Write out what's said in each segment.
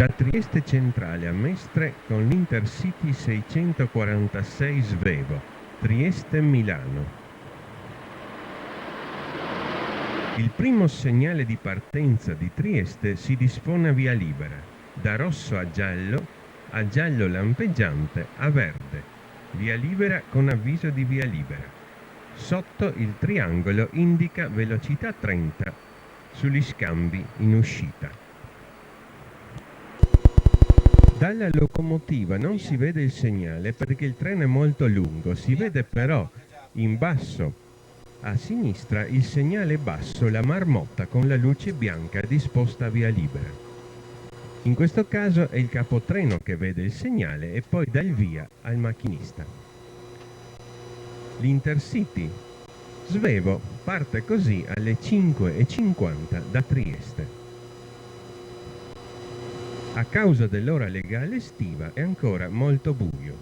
Da Trieste Centrale a Mestre con l'Intercity 646 Svevo, Trieste-Milano. Il primo segnale di partenza di Trieste si dispone a via libera, da rosso a giallo lampeggiante a verde, via libera con avviso di via libera. Sotto il triangolo indica velocità 30 sugli scambi in uscita. Dalla locomotiva non si vede il segnale perché il treno è molto lungo, si vede però in basso a sinistra il segnale basso, la marmotta con la luce bianca disposta a via libera. In questo caso è il capotreno che vede il segnale e poi dà il via al macchinista. L'Intercity Svevo parte così alle 5:50 da Trieste. A causa dell'ora legale estiva è ancora molto buio.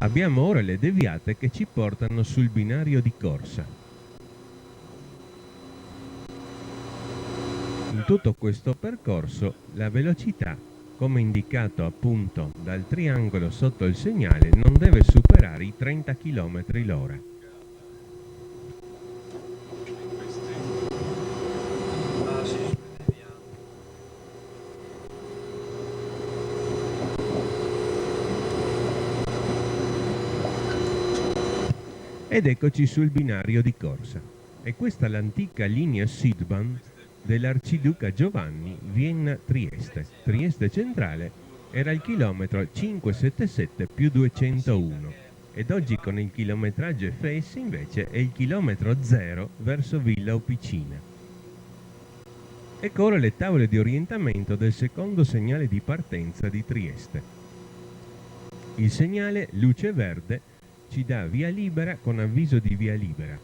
Abbiamo ora le deviate che ci portano sul binario di corsa. In tutto questo percorso la velocità, come indicato appunto dal triangolo sotto il segnale, non deve superare i 30 km/h. Ed eccoci sul binario di corsa. È questa l'antica linea Südbahn dell'Arciduca Giovanni Vienna-Trieste. Trieste Centrale era il chilometro 577 più 201 ed oggi con il chilometraggio FS invece è il chilometro 0 verso Villa Opicina. Ecco ora le tavole di orientamento del secondo segnale di partenza di Trieste. Il segnale luce verde ci dà via libera con avviso di via libera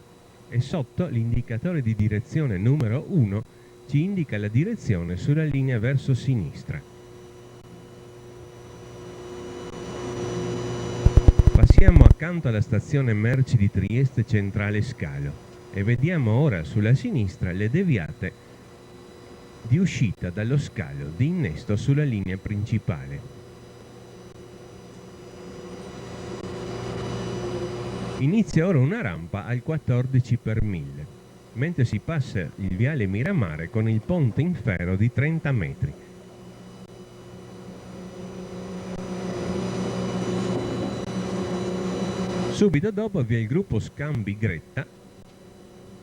e sotto l'indicatore di direzione numero 1 ci indica la direzione sulla linea verso sinistra. Passiamo accanto alla stazione merci di Trieste Centrale Scalo e vediamo ora sulla sinistra le deviate di uscita dallo scalo di innesto sulla linea principale. Inizia ora una rampa al 14 per 1000, mentre si passa il viale Miramare con il ponte in ferro di 30 metri. Subito dopo vi è il gruppo Scambi Gretta.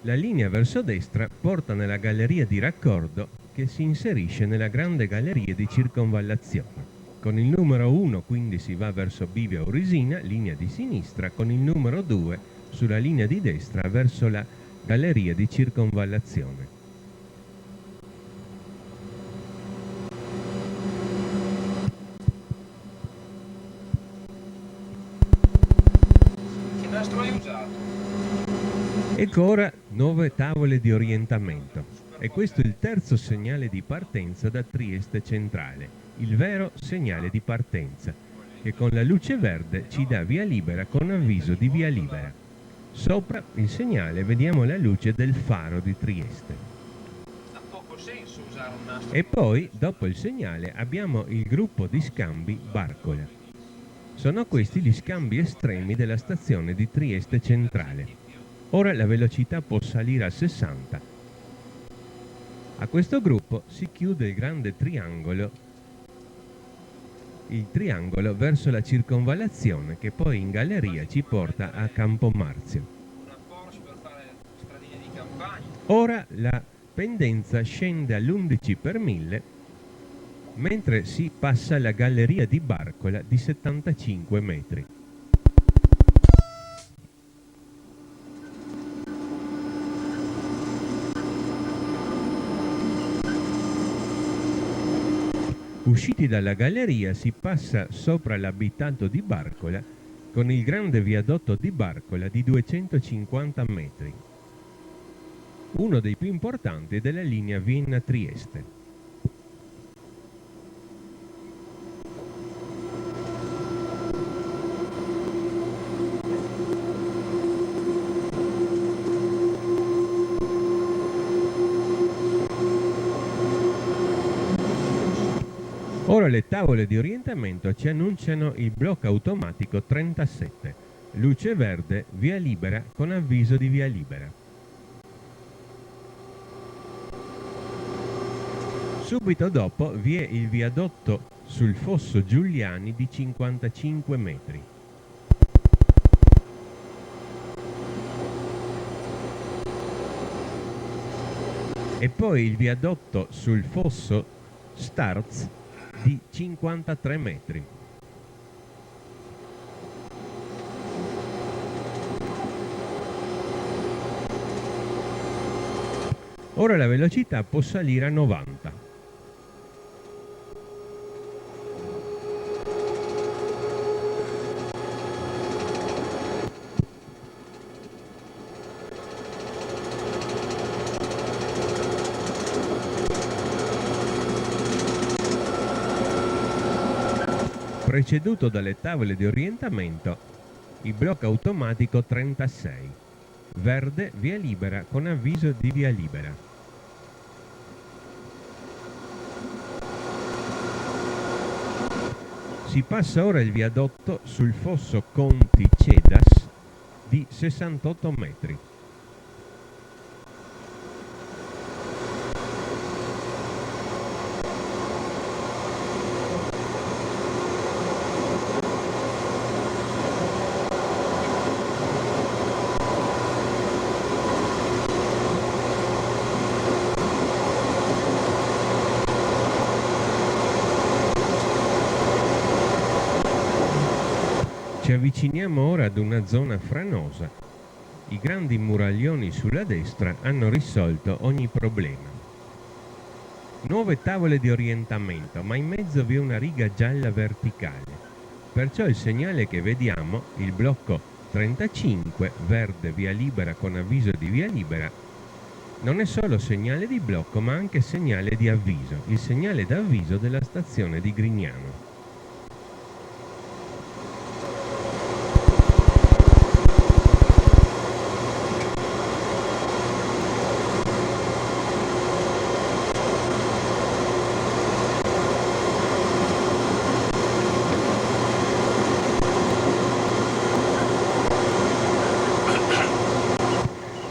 La linea verso destra porta nella galleria di raccordo che si inserisce nella grande galleria di circonvallazione. Con il numero 1 quindi si va verso Bivio Aurisina, linea di sinistra, con il numero 2 sulla linea di destra verso la galleria di circonvallazione. Che nastro hai usato? Ecco ora 9 tavole di orientamento. E questo è il terzo segnale di partenza da Trieste Centrale. Il vero segnale di partenza, che con la luce verde ci dà via libera con avviso di via libera. Sopra il segnale vediamo la luce del faro di Trieste. Ha poco senso usare un nastro. E poi, dopo il segnale, abbiamo il gruppo di scambi Barcola. Sono questi gli scambi estremi della stazione di Trieste Centrale. Ora la velocità può salire a 60. A questo gruppo si chiude il grande triangolo, il triangolo verso la circonvallazione che poi in galleria ci porta a Campomarzio. Una Porsche per fare stradine di campagna. Ora la pendenza scende all'11 per 1000 mentre si passa la galleria di Barcola di 75 metri. Usciti dalla galleria si passa sopra l'abitato di Barcola con il grande viadotto di Barcola di 250 metri, uno dei più importanti della linea Vienna-Trieste. Ora le tavole di orientamento ci annunciano il blocco automatico 37, luce verde, via libera con avviso di via libera. Subito dopo vi è il viadotto sul fosso Giuliani di 55 metri. E poi il viadotto sul fosso Starz di 53 metri. Ora la velocità può salire a 90. Preceduto dalle tavole di orientamento, il blocco automatico 36, verde via libera con avviso di via libera. Si passa ora il viadotto sul fosso Conti Cedas di 68 metri. Ci avviciniamo ora ad una zona franosa. I grandi muraglioni sulla destra hanno risolto ogni problema. Nuove tavole di orientamento, ma in mezzo vi è una riga gialla verticale. Perciò il segnale che vediamo, il blocco 35, verde via libera con avviso di via libera, non è solo segnale di blocco ma anche segnale di avviso, il segnale d'avviso della stazione di Grignano.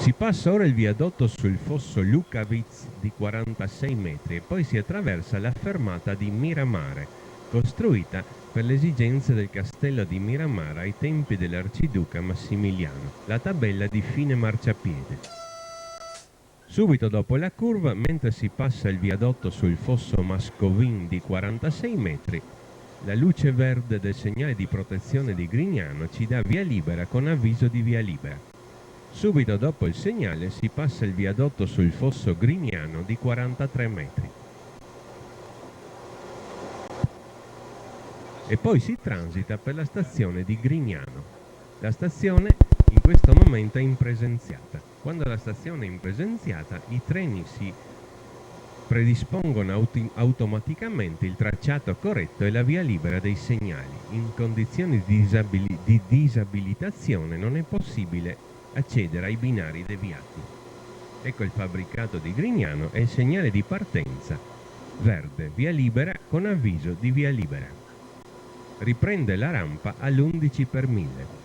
Si passa ora il viadotto sul fosso Lukavitz di 46 metri e poi si attraversa la fermata di Miramare, costruita per le esigenze del castello di Miramare ai tempi dell'arciduca Massimiliano, la tabella di fine marciapiede. Subito dopo la curva, mentre si passa il viadotto sul fosso Mascovin di 46 metri, la luce verde del segnale di protezione di Grignano ci dà via libera con avviso di via libera. Subito dopo il segnale si passa il viadotto sul fosso Grignano di 43 metri. E poi si transita per la stazione di Grignano. La stazione in questo momento è impresenziata. Quando la stazione è impresenziata, i treni si predispongono automaticamente il tracciato corretto e la via libera dei segnali. In condizioni di disabilitazione non è possibile accedere ai binari deviati. Ecco il fabbricato di Grignano e il segnale di partenza verde via libera con avviso di via libera. Riprende la rampa all'11 per 1000.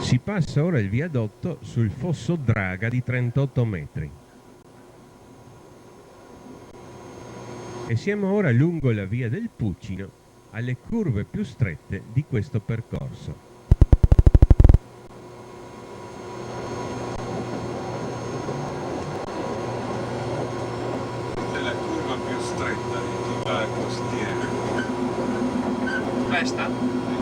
Si passa ora il viadotto sul fosso Draga di 38 metri. E siamo ora lungo la via del Pucino, alle curve più strette di questo percorso. È la curva più stretta di tutta la costiera. Questa?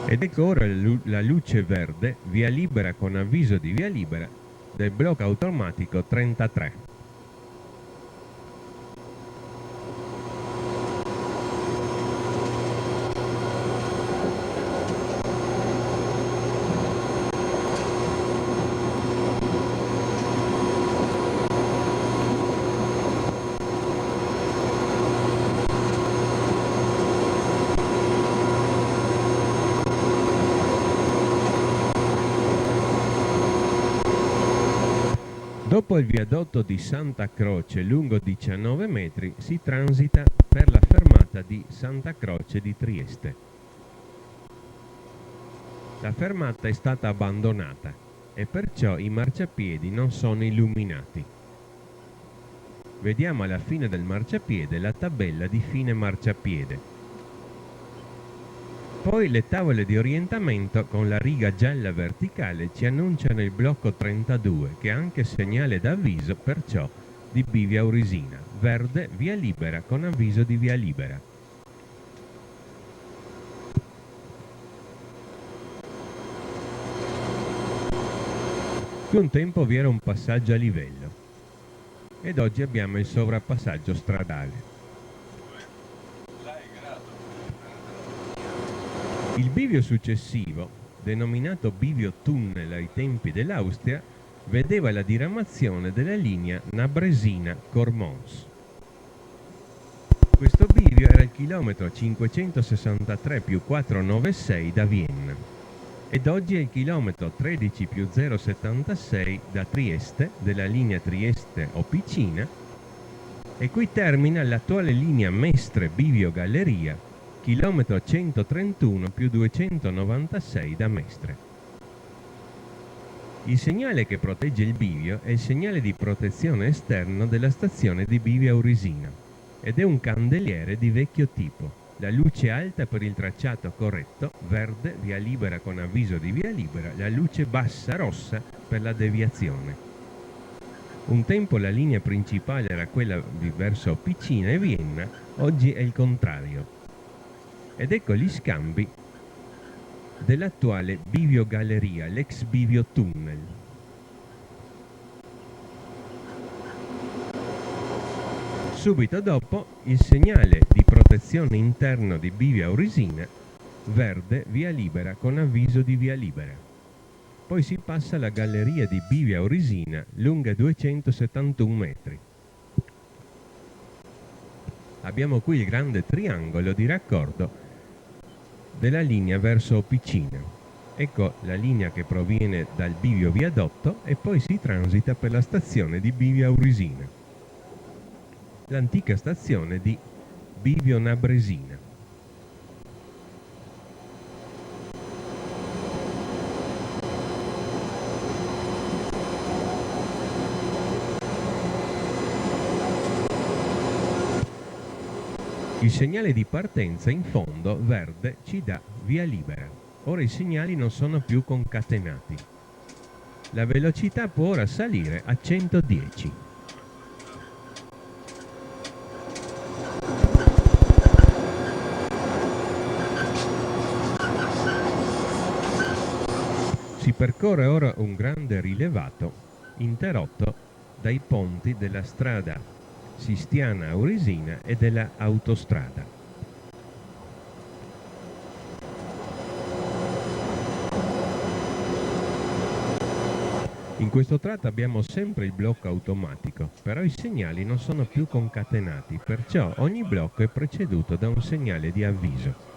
Ed ecco ora la luce verde, via libera con avviso di via libera, del blocco automatico 33. Dopo il viadotto di Santa Croce lungo 19 metri si transita per la fermata di Santa Croce di Trieste. La fermata è stata abbandonata e perciò i marciapiedi non sono illuminati. Vediamo alla fine del marciapiede la tabella di fine marciapiede. Poi le tavole di orientamento con la riga gialla verticale ci annunciano il blocco 32, che è anche segnale d'avviso perciò di bivia Aurisina, verde via libera con avviso di via libera. Qui un tempo vi era un passaggio a livello ed oggi abbiamo il sovrapassaggio stradale. Il bivio successivo, denominato bivio tunnel ai tempi dell'Austria, vedeva la diramazione della linea Nabresina-Cormons. Questo bivio era il chilometro 563 più 496 da Vienna ed oggi è il chilometro 13 più 076 da Trieste, della linea Trieste-Opicina, e qui termina l'attuale linea Mestre-Bivio-Galleria, chilometro 131 più 296 da Mestre. Il segnale che protegge il bivio è il segnale di protezione esterno della stazione di Bivio Aurisina ed è un candeliere di vecchio tipo. La luce alta per il tracciato corretto, verde, via libera con avviso di via libera, la luce bassa rossa per la deviazione. Un tempo la linea principale era quella verso Opicina e Vienna, oggi è il contrario. Ed ecco gli scambi dell'attuale bivio galleria, l'ex bivio tunnel. Subito dopo il segnale di protezione interno di bivio Aurisina, verde via libera con avviso di via libera. Poi si passa alla galleria di bivio Aurisina, lunga 271 metri. Abbiamo qui il grande triangolo di raccordo della linea verso Opicina. Ecco la linea che proviene dal bivio viadotto e poi si transita per la stazione di bivio Aurisina, l'antica stazione di bivio Nabresina. Il segnale di partenza in fondo, verde, ci dà via libera. Ora i segnali non sono più concatenati. La velocità può ora salire a 110. Si percorre ora un grande rilevato interrotto dai ponti della strada Sistiana Aurisina e della autostrada. In questo tratto abbiamo sempre il blocco automatico, però i segnali non sono più concatenati, perciò ogni blocco è preceduto da un segnale di avviso.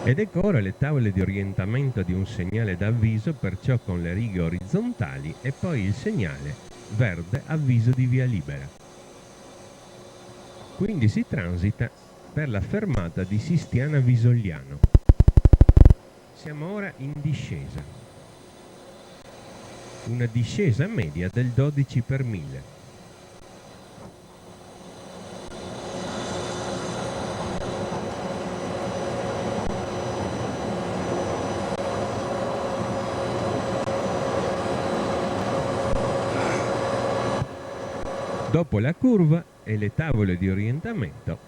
Ed ecco ora le tavole di orientamento di un segnale d'avviso, perciò con le righe orizzontali, e poi il segnale verde avviso di via libera. Quindi si transita per la fermata di Sistiana Visogliano. Siamo ora in discesa. Una discesa media del 12 per 1000. Dopo la curva e le tavole di orientamento,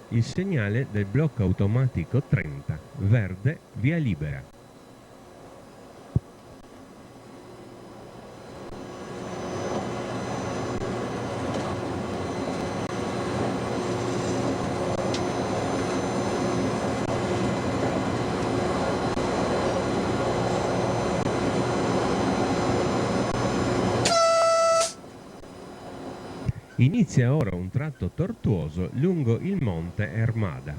il segnale del blocco automatico 30, verde, via libera. Inizia ora un tratto tortuoso lungo il monte Ermada.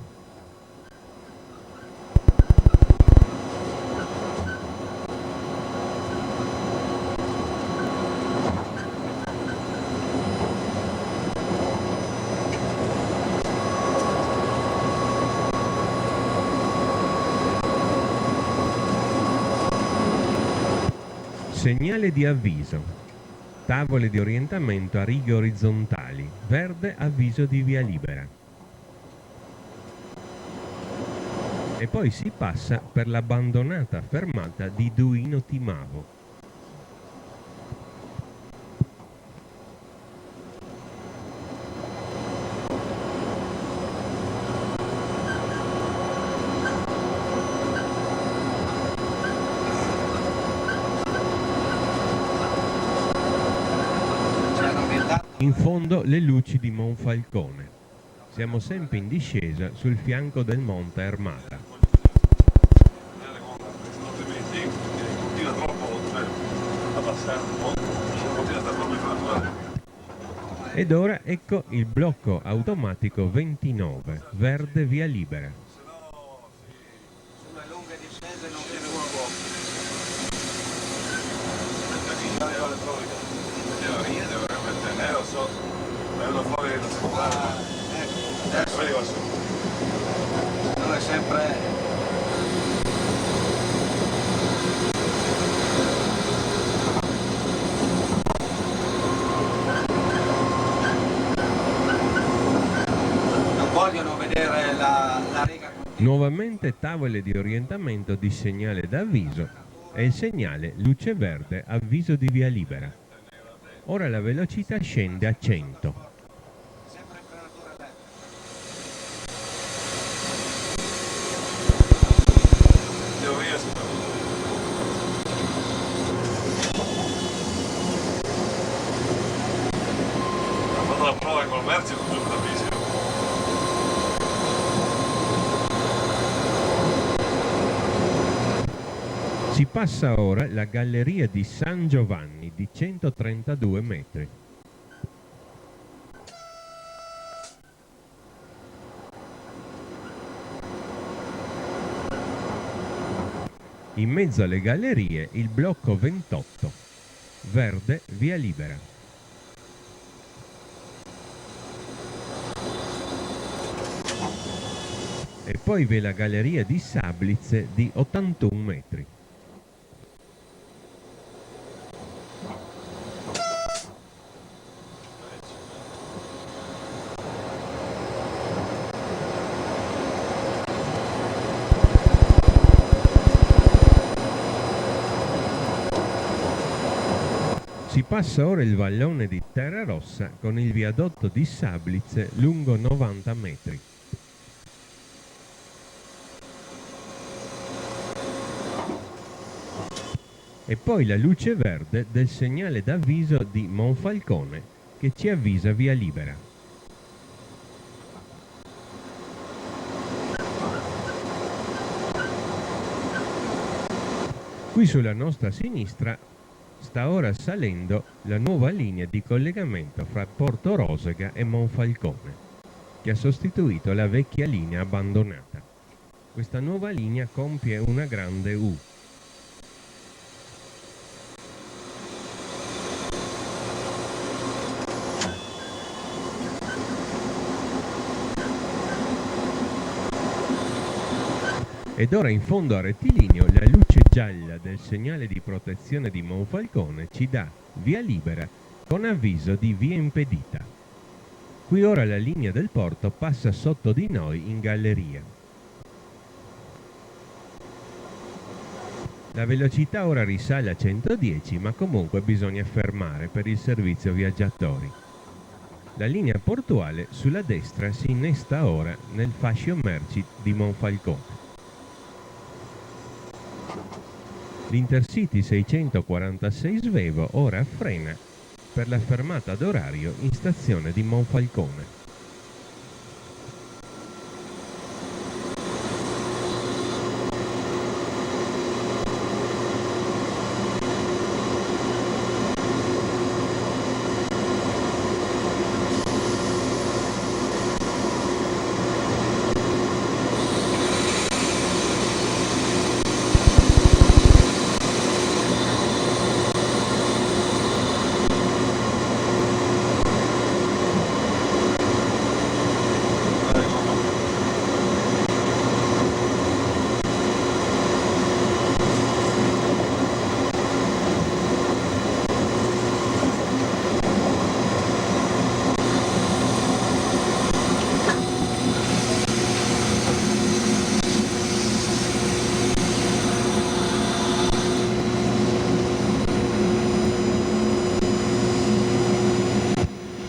Segnale di avviso. Tavole di orientamento a righe orizzontali. Verde, avviso di via libera. E poi si passa per l'abbandonata fermata di Duino Timavo. In fondo le luci di Monfalcone. Siamo sempre in discesa sul fianco del monte Ermada. Continua troppo, cioè, a passare un po', continua a stare proprio in Ed ora ecco il blocco automatico 29, verde via libera. Sulle lunghe discese non si può. Lo so, bello fuori da secondaria. Ecco, arriva su. Non è sempre. Non vogliono vedere la riga. Nuovamente tavole di orientamento di segnale d'avviso e il segnale luce verde avviso di via libera. Ora la velocità scende a 100. Devo via ho fatto la prova col Merzi con giù da bici. Si passa ora la galleria di San Giovanni di 132 metri. In mezzo alle gallerie il blocco 28, verde via libera. E poi vi è la galleria di Sablitze di 81 metri. Si passa ora il vallone di Terrarossa con il viadotto di Sablitze lungo 90 metri. E poi la luce verde del segnale d'avviso di Monfalcone che ci avvisa via libera. Qui sulla nostra sinistra sta ora salendo la nuova linea di collegamento fra Porto Rosega e Monfalcone, che ha sostituito la vecchia linea abbandonata. Questa nuova linea compie una grande U. Ed ora in fondo a rettilineo la luce gialla del segnale di protezione di Monfalcone ci dà via libera con avviso di via impedita. Qui ora la linea del porto passa sotto di noi in galleria. La velocità ora risale a 110, ma comunque bisogna fermare per il servizio viaggiatori. La linea portuale sulla destra si innesta ora nel fascio merci di Monfalcone. L'Intercity 646 Svevo ora frena per la fermata d'orario in stazione di Monfalcone.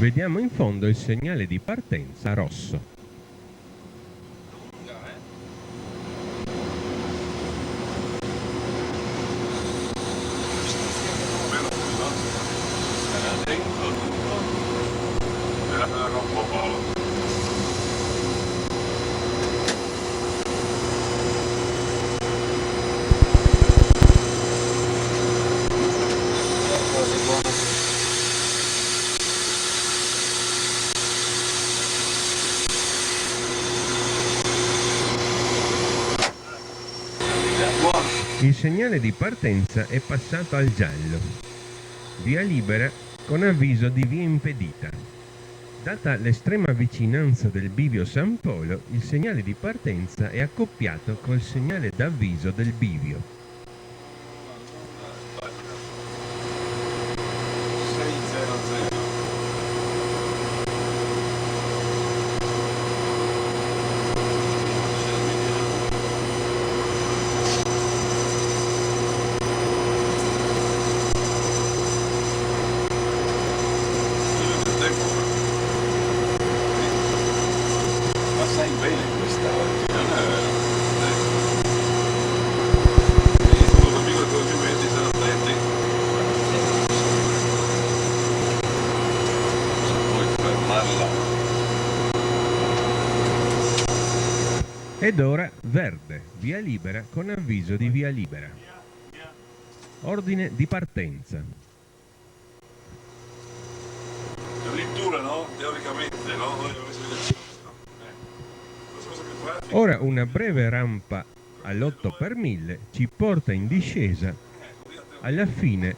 Vediamo in fondo il segnale di partenza rosso. Il segnale di partenza è passato al giallo. Via libera con avviso di via impedita. Data l'estrema vicinanza del bivio San Polo, il segnale di partenza è accoppiato col segnale d'avviso del bivio. 600. Ma sai bene questa oggi, non è vero? Sono amico di accorgimenti, sono attenti. Se puoi fermarla. Ed ora verde, via libera con avviso di via libera. Ordine di partenza. Addirittura, no? Teoricamente, no? Noi dovessimo vedere. Ora una breve rampa all'8 per 1000 ci porta in discesa alla fine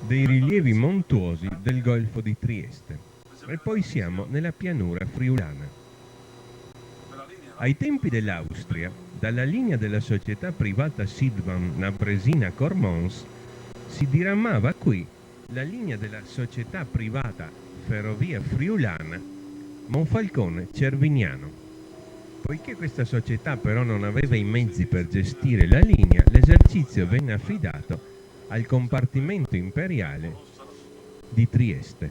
dei rilievi montuosi del Golfo di Trieste e poi siamo nella pianura friulana. Ai tempi dell'Austria, dalla linea della società privata Sidvan Nabresina Cormons si diramava qui la linea della società privata Ferrovia Friulana Monfalcone Cervignano. Poiché questa società però non aveva i mezzi per gestire la linea, l'esercizio venne affidato al compartimento imperiale di Trieste.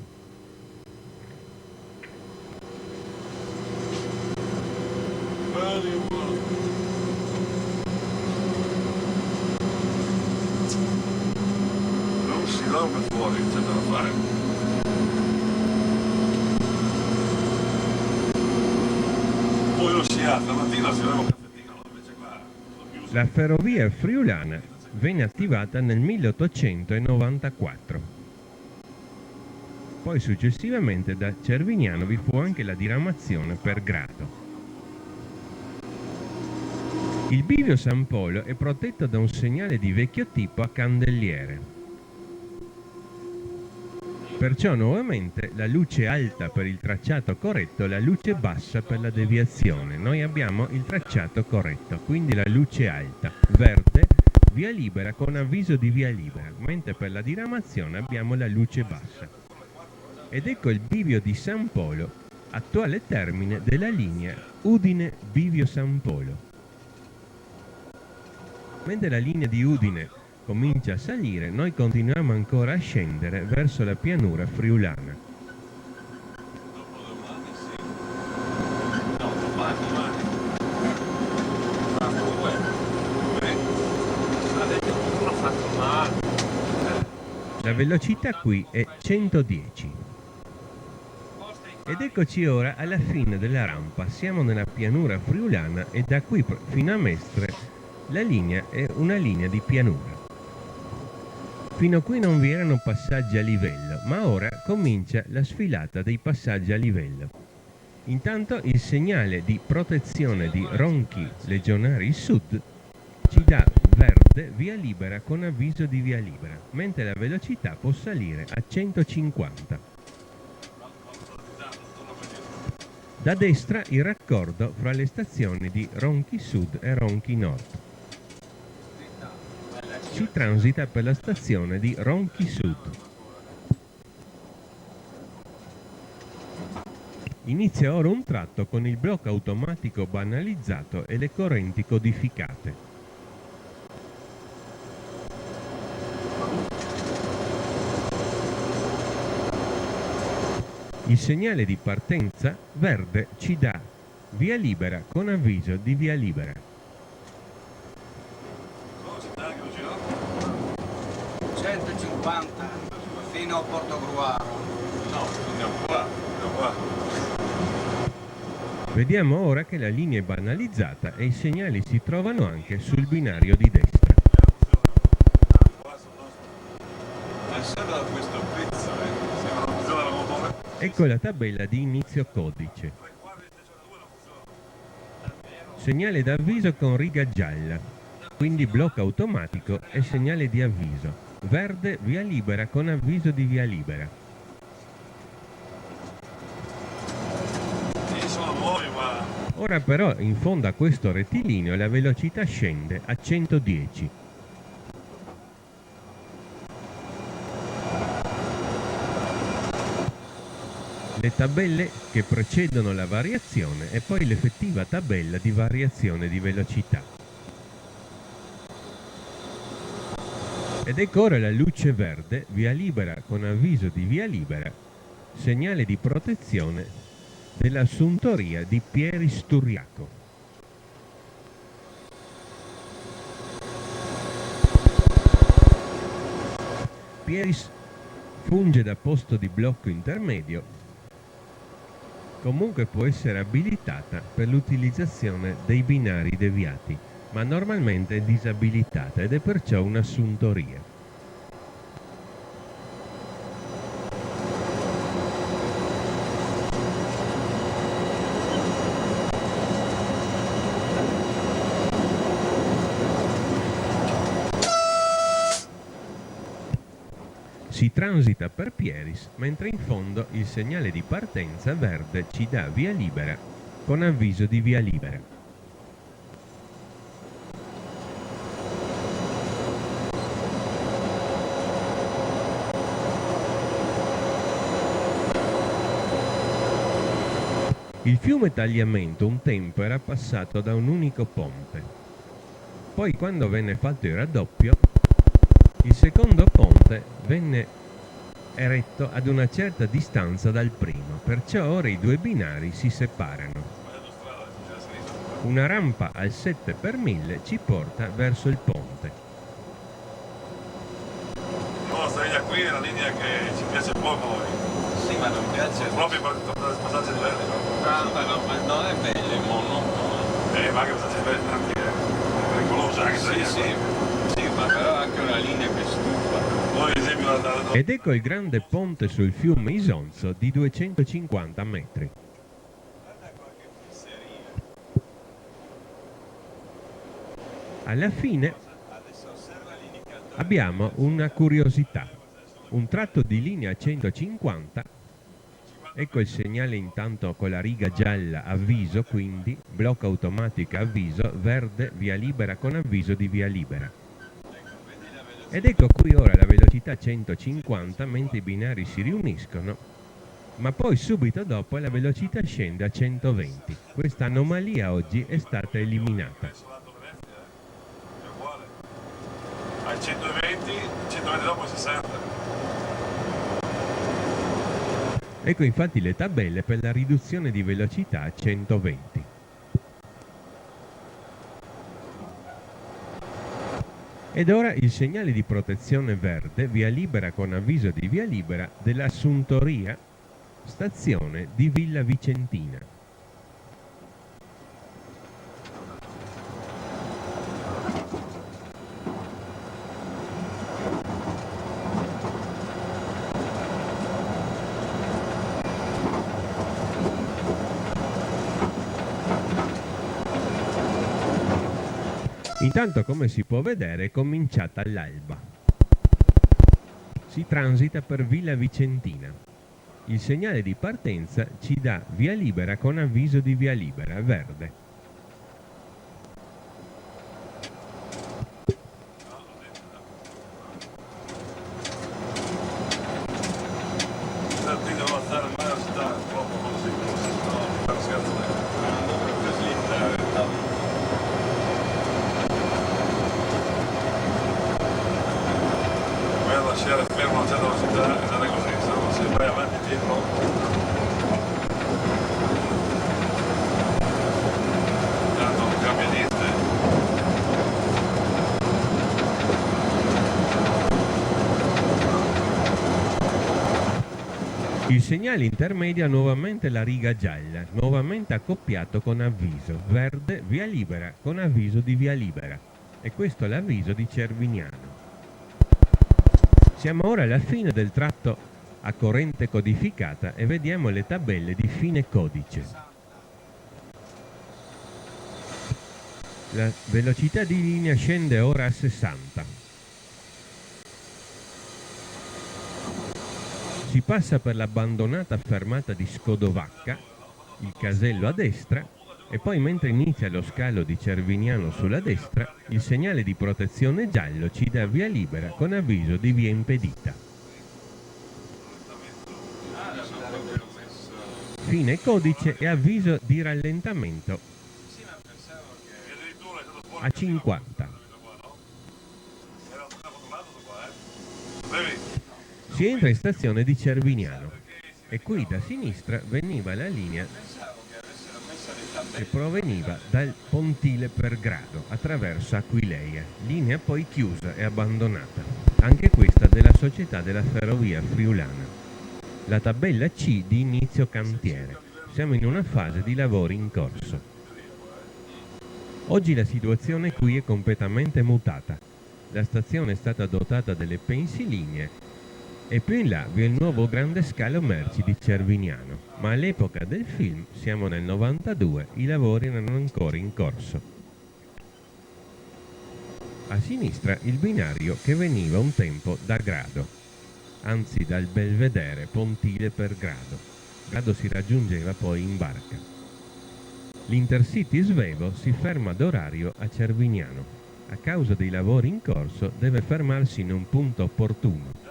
Non si dorme fuori, c'è da fare. Poi non si alza, la mattina si leva un caffettino, invece qua sono chiuso. La ferrovia friulana venne attivata nel 1894. Poi successivamente da Cervignano vi fu anche la diramazione per grado. Il bivio San Polo è protetto da un segnale di vecchio tipo a candeliere. Perciò nuovamente la luce alta per il tracciato corretto e la luce bassa per la deviazione. Noi abbiamo il tracciato corretto, quindi la luce alta, verde, via libera con avviso di via libera, mentre per la diramazione abbiamo la luce bassa. Ed ecco il bivio di San Polo, attuale termine della linea Udine-Bivio San Polo. Mentre la linea di Udine comincia a salire, noi continuiamo ancora a scendere verso la pianura friulana. Dopodomani sì. No, domani. Fra 2. Ha detto che non l'ho fatto male. La velocità qui è 110. Ed eccoci ora alla fine della rampa, siamo nella pianura friulana e da qui fino a Mestre la linea è una linea di pianura. Fino a qui non vi erano passaggi a livello, ma ora comincia la sfilata dei passaggi a livello. Intanto il segnale di protezione di Ronchi Legionari Sud ci dà verde via libera con avviso di via libera, mentre la velocità può salire a 150. Da destra il raccordo fra le stazioni di Ronchi Sud e Ronchi Nord. Si transita per la stazione di Ronchi Sud. Inizia ora un tratto con il blocco automatico banalizzato e le correnti codificate. Il segnale di partenza verde ci dà via libera con avviso di via libera. Cosa c'è anche vicino? 150 fino a Portogruaro. No, andiamo qua, andiamo qua. Vediamo ora che la linea è banalizzata e i segnali si trovano anche sul binario di destra. Sembra questo pezzo, sembra non funziona la motore. Ecco la tabella di inizio codice. Segnale d'avviso con riga gialla, quindi blocco automatico e segnale di avviso. Verde via libera con avviso di via libera. Sì, sono nuovi, ma Ora però in fondo a questo rettilineo la velocità scende a 110. Le tabelle che precedono la variazione e poi l'effettiva tabella di variazione di velocità. Ed ecco ora la luce verde, via libera con avviso di via libera, segnale di protezione della suntoria di Pieri Sturriaco. Pieris funge da posto di blocco intermedio, comunque può essere abilitata per l'utilizzazione dei binari deviati, ma normalmente è disabilitata ed è perciò una suntoria. Si transita per Pieris, mentre in fondo il segnale di partenza verde ci dà via libera con avviso di via libera. Il fiume Tagliamento un tempo era passato da un unico ponte. Poi, quando venne fatto il raddoppio, il secondo ponte venne eretto ad una certa distanza dal primo, perciò ora i due binari si separano. Una rampa al 7 per 1000 ci porta verso il ponte. no, questa linea qui è una linea che ci piace poco noi. Sì, ma non piace. Proprio per passaggi diversi, no? Ma non è bello il monotono. Ma anche passaggi diversi, tanti è pericoloso anche questa Sì, linea. sì, sì, ma però è anche una linea che stufa. Noi ad esempio Ed ecco il grande ponte sul fiume Isonzo di 250 metri. Alla fine abbiamo una curiosità, un tratto di linea 150, ecco il segnale intanto con la riga gialla avviso, quindi blocco automatico avviso, verde via libera con avviso di via libera. Ed ecco qui ora la velocità 150 mentre i binari si riuniscono, ma poi subito dopo la velocità scende a 120. Questa anomalia oggi è stata eliminata. è uguale. Ai 120, 120 dopo 60. Ecco infatti le tabelle per la riduzione di velocità a 120. Ed ora il segnale di protezione verde, via libera con avviso di via libera, della Suntoria, stazione di Villa Vicentina. Intanto, come si può vedere, è cominciata l'alba. Si transita per Villa Vicentina. Il segnale di partenza ci dà via libera con avviso di via libera, verde. Devo alzare mai la velocità troppo così, no, per scherzo. Non dovrebbe slittare. Lasciare fermo a una certa velocità e andare così, se no se vai avanti e dietro Il segnale intermedio ha nuovamente la riga gialla, nuovamente accoppiato con avviso verde via libera con avviso di via libera, e questo è l'avviso di Cervignano. Siamo ora alla fine del tratto a corrente codificata e vediamo le tabelle di fine codice. La velocità di linea scende ora a 60. Si passa per l'abbandonata fermata di Scodovacca, il casello a destra, e poi mentre inizia lo scalo di Cervignano sulla destra, il segnale di protezione giallo ci dà via libera con avviso di via impedita. Fine codice e avviso di rallentamento a 50. Si entra in stazione di Cervignano e qui da sinistra veniva la linea che proveniva dal Pontile Pergrado attraverso Aquileia, linea poi chiusa e abbandonata, anche questa della Società della Ferrovia Friulana. La tabella C di inizio cantiere. Siamo in una fase di lavori in corso. Oggi la situazione qui è completamente mutata. La stazione è stata dotata delle pensilinee e più in là vi è il nuovo grande scalo merci di Cervignano, ma all'epoca del film, siamo nel 92, i lavori erano ancora in corso. A sinistra il binario che veniva un tempo da Grado, anzi dal Belvedere Pontile Pergrado. Grado si raggiungeva poi in barca. L'Intercity Svevo si ferma ad orario a Cervignano. A causa dei lavori in corso deve fermarsi in un punto opportuno.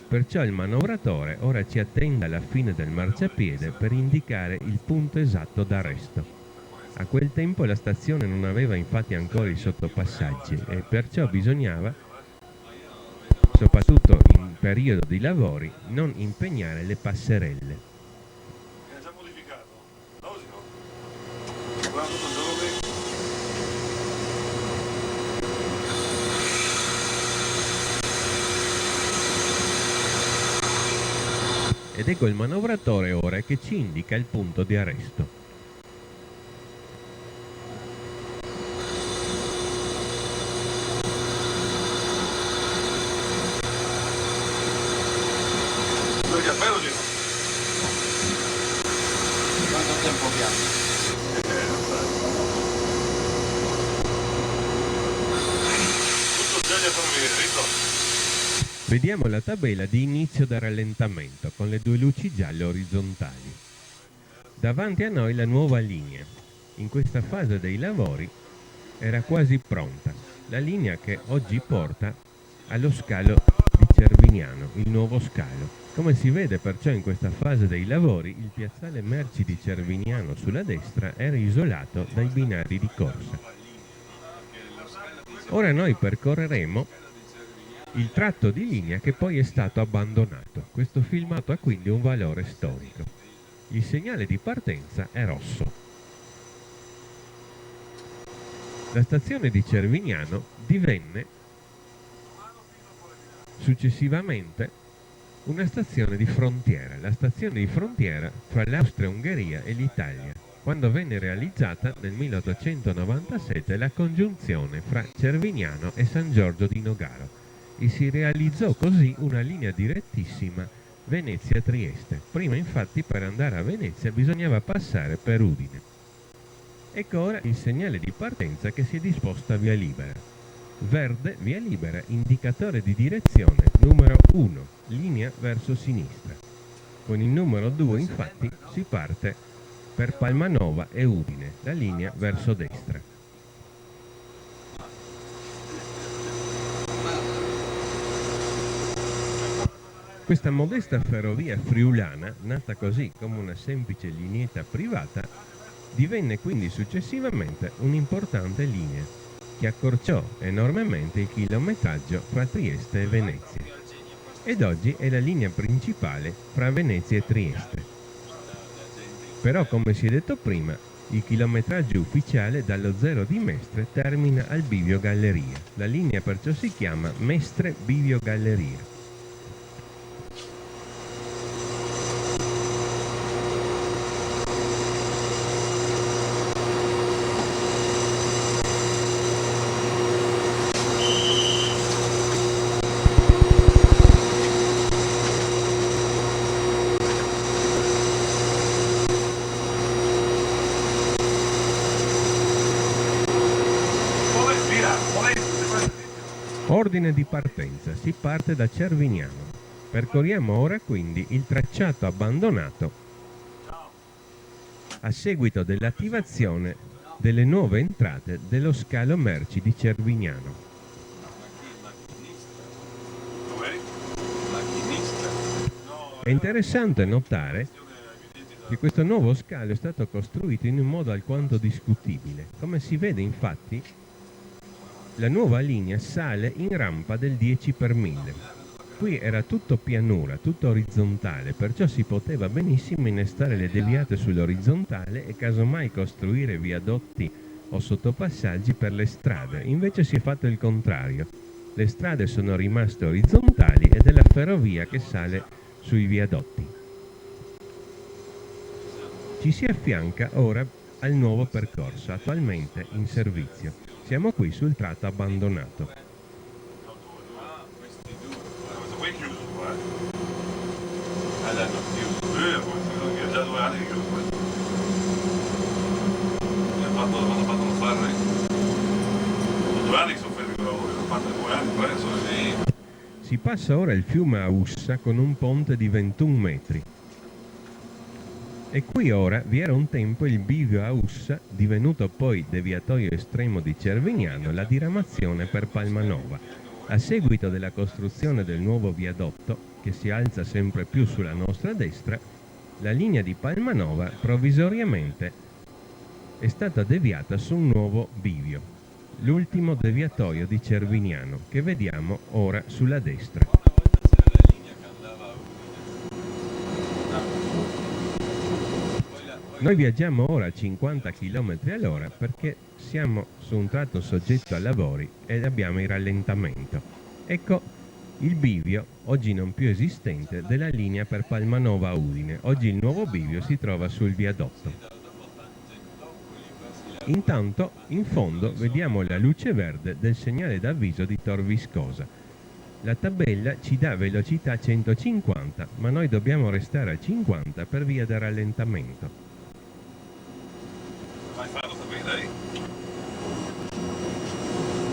Perciò il manovratore ora ci attende alla fine del marciapiede per indicare il punto esatto d'arresto. A quel tempo la stazione non aveva infatti ancora i sottopassaggi e perciò bisognava, soprattutto in periodo di lavori, non impegnare le passerelle. È già modificato? Logico. Guarda tutto il giorno qui. Ed ecco il manovratore ora che ci indica il punto di arresto. Due caffè o giro? Quanto tempo abbiamo? Non sai. Tutto già per venire, Rito. Vediamo la tabella di inizio da rallentamento con le due luci gialle orizzontali. Davanti a noi la nuova linea. In questa fase dei lavori era quasi pronta. La linea che oggi porta allo scalo di Cervignano, il nuovo scalo. Come si vede perciò in questa fase dei lavori, il piazzale merci di Cervignano sulla destra era isolato dai binari di corsa. Ora noi percorreremo il tratto di linea che poi è stato abbandonato. Questo filmato ha quindi un valore storico. Il segnale di partenza è rosso. La stazione di Cervignano divenne successivamente una stazione di frontiera, la stazione di frontiera fra l'Austria-Ungheria e l'Italia, quando venne realizzata nel 1897 la congiunzione fra Cervignano e San Giorgio di Nogaro. E si realizzò così una linea direttissima Venezia-Trieste. Prima infatti per andare a Venezia bisognava passare per Udine. Ecco ora il segnale di partenza che si è disposta via libera. Verde via libera, indicatore di direzione numero 1, linea verso sinistra. Con il numero 2 infatti si parte per Palmanova e Udine, la linea verso destra. Questa modesta ferrovia friulana, nata così come una semplice lineetta privata, divenne quindi successivamente un'importante linea che accorciò enormemente il chilometraggio fra Trieste e Venezia. Ed oggi è la linea principale fra Venezia e Trieste. Però, come si è detto prima, il chilometraggio ufficiale dallo zero di Mestre termina al bivio Galleria. La linea perciò si chiama Mestre Bivio Galleria. Ordine di partenza, si parte da Cervignano. Percorriamo ora quindi il tracciato abbandonato a seguito dell'attivazione delle nuove entrate dello scalo merci di Cervignano. È interessante notare che questo nuovo scalo è stato costruito in un modo alquanto discutibile. Come si vede, infatti, la nuova linea sale in rampa del 10 per 1000. Qui era tutto pianura, tutto orizzontale, perciò si poteva benissimo innestare le deviate sull'orizzontale e casomai costruire viadotti o sottopassaggi per le strade. Invece si è fatto il contrario. Le strade sono rimaste orizzontali ed è la ferrovia che sale sui viadotti. Ci si affianca ora al nuovo percorso, attualmente in servizio. Siamo qui sul tratto abbandonato. Qui chiuso qua, l'hanno chiuso. Io già 2 anni che chiuso questo. L'hanno fatto fare. Sono 2 anni che sono fermi con i lavori, l'hanno fatto 2 anni, poi sono lì. Si passa ora il fiume Aussa con un ponte di 21 metri. E qui ora vi era un tempo il bivio Aussa, divenuto poi deviatoio estremo di Cervignano, la diramazione per Palmanova. A seguito della costruzione del nuovo viadotto, che si alza sempre più sulla nostra destra, la linea di Palmanova provvisoriamente è stata deviata su un nuovo bivio, l'ultimo deviatoio di Cervignano, che vediamo ora sulla destra. Noi viaggiamo ora a 50 km all'ora perché siamo su un tratto soggetto a lavori ed abbiamo il rallentamento. Ecco il bivio, oggi non più esistente, della linea per Palmanova a Udine. Oggi il nuovo bivio si trova sul viadotto. Intanto, in fondo, vediamo la luce verde del segnale d'avviso di Tor Viscosa. La tabella ci dà velocità 150, ma noi dobbiamo restare a 50 per via del rallentamento. Vai farlo sapere lei?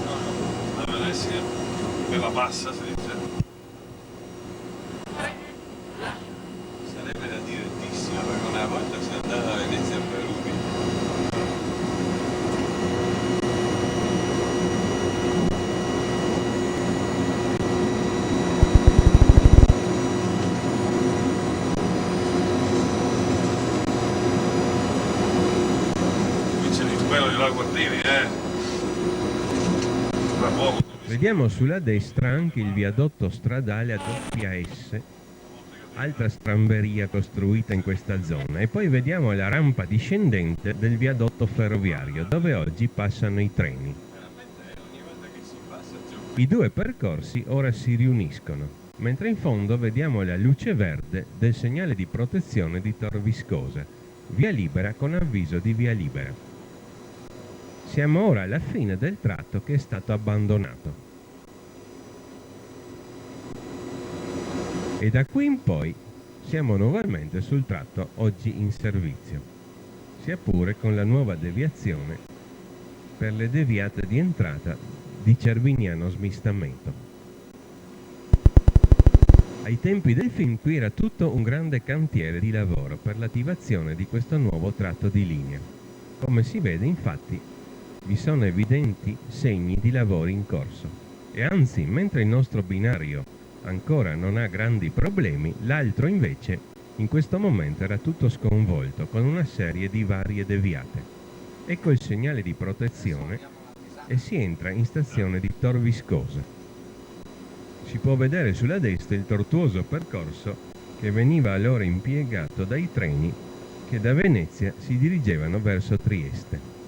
No, no. Sì, per la bassa si dice. Sarebbe da direttissima perché una volta si andava a Venezia per Rubi. Vediamo sulla destra anche il viadotto stradale a doppia S, altra stramberia costruita in questa zona, e poi vediamo la rampa discendente del viadotto ferroviario dove oggi passano i treni. I due percorsi ora si riuniscono, mentre in fondo vediamo la luce verde del segnale di protezione di Tor Viscosa, via libera con avviso di via libera. Siamo ora alla fine del tratto che è stato abbandonato. E da qui in poi siamo nuovamente sul tratto oggi in servizio, sia pure con la nuova deviazione per le deviate di entrata di Cervignano Smistamento. Ai tempi del film qui era tutto un grande cantiere di lavoro per l'attivazione di questo nuovo tratto di linea. Come si vede, infatti, vi sono evidenti segni di lavori in corso. E anzi, mentre il nostro binario ancora non ha grandi problemi, l'altro invece in questo momento era tutto sconvolto con una serie di varie deviate. Ecco il segnale di protezione e si entra in stazione di Tor Viscosa. Si può vedere sulla destra il tortuoso percorso che veniva allora impiegato dai treni che da Venezia si dirigevano verso Trieste.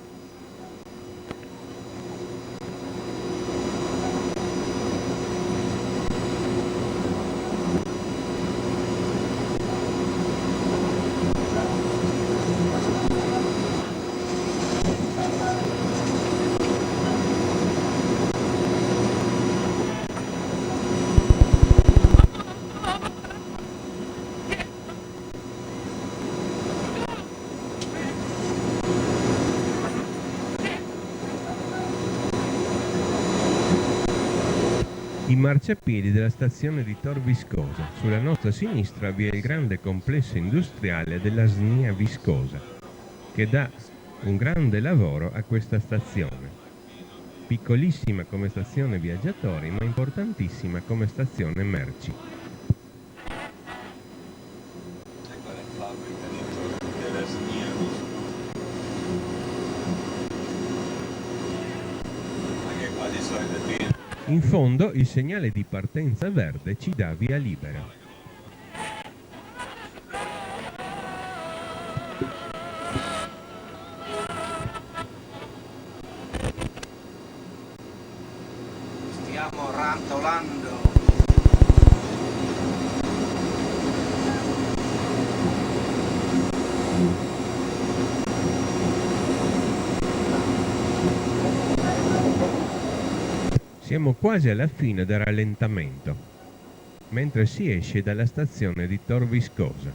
I marciapiedi della stazione di Tor Viscosa. Sulla nostra sinistra vi è il grande complesso industriale della SNIA Viscosa, che dà un grande lavoro a questa stazione. Piccolissima come stazione viaggiatori, ma importantissima come stazione merci. Ecco le fabbriche della SNIA. Anche qua di solito è pieno. In fondo il segnale di partenza verde ci dà via libera. Stiamo rantolando. Siamo quasi alla fine del rallentamento, mentre si esce dalla stazione di Tor Viscosa.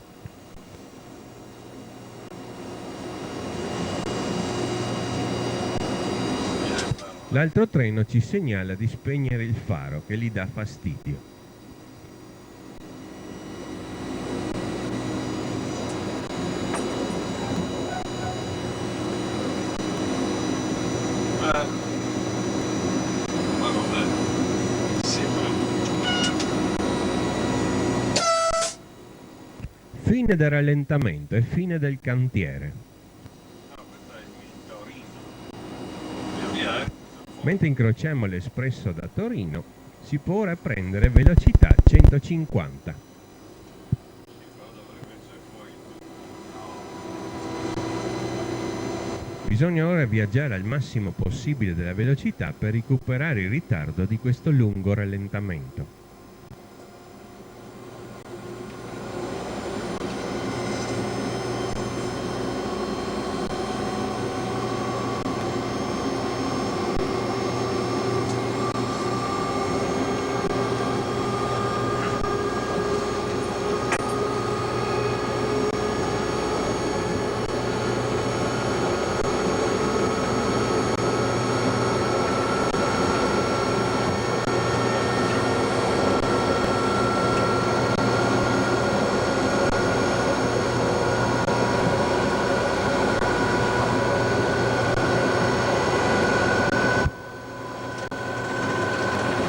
L'altro treno ci segnala di spegnere il faro che gli dà fastidio. Ma vabbè. Fine del rallentamento e fine del cantiere. No, questo è il Torino. Via via, Mentre incrociamo l'espresso da Torino, si può ora prendere velocità 150. Bisogna ora viaggiare al massimo possibile della velocità per recuperare il ritardo di questo lungo rallentamento.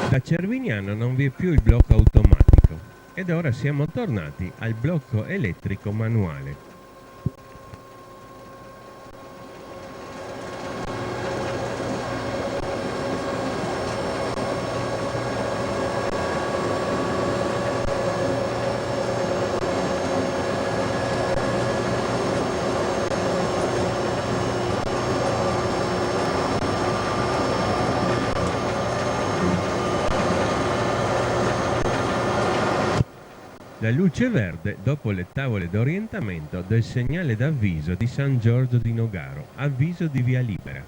Da Cervignano non vi è più il blocco automatico ed ora siamo tornati al blocco elettrico manuale. La luce verde dopo le tavole d'orientamento del segnale d'avviso di San Giorgio di Nogaro, avviso di via libera.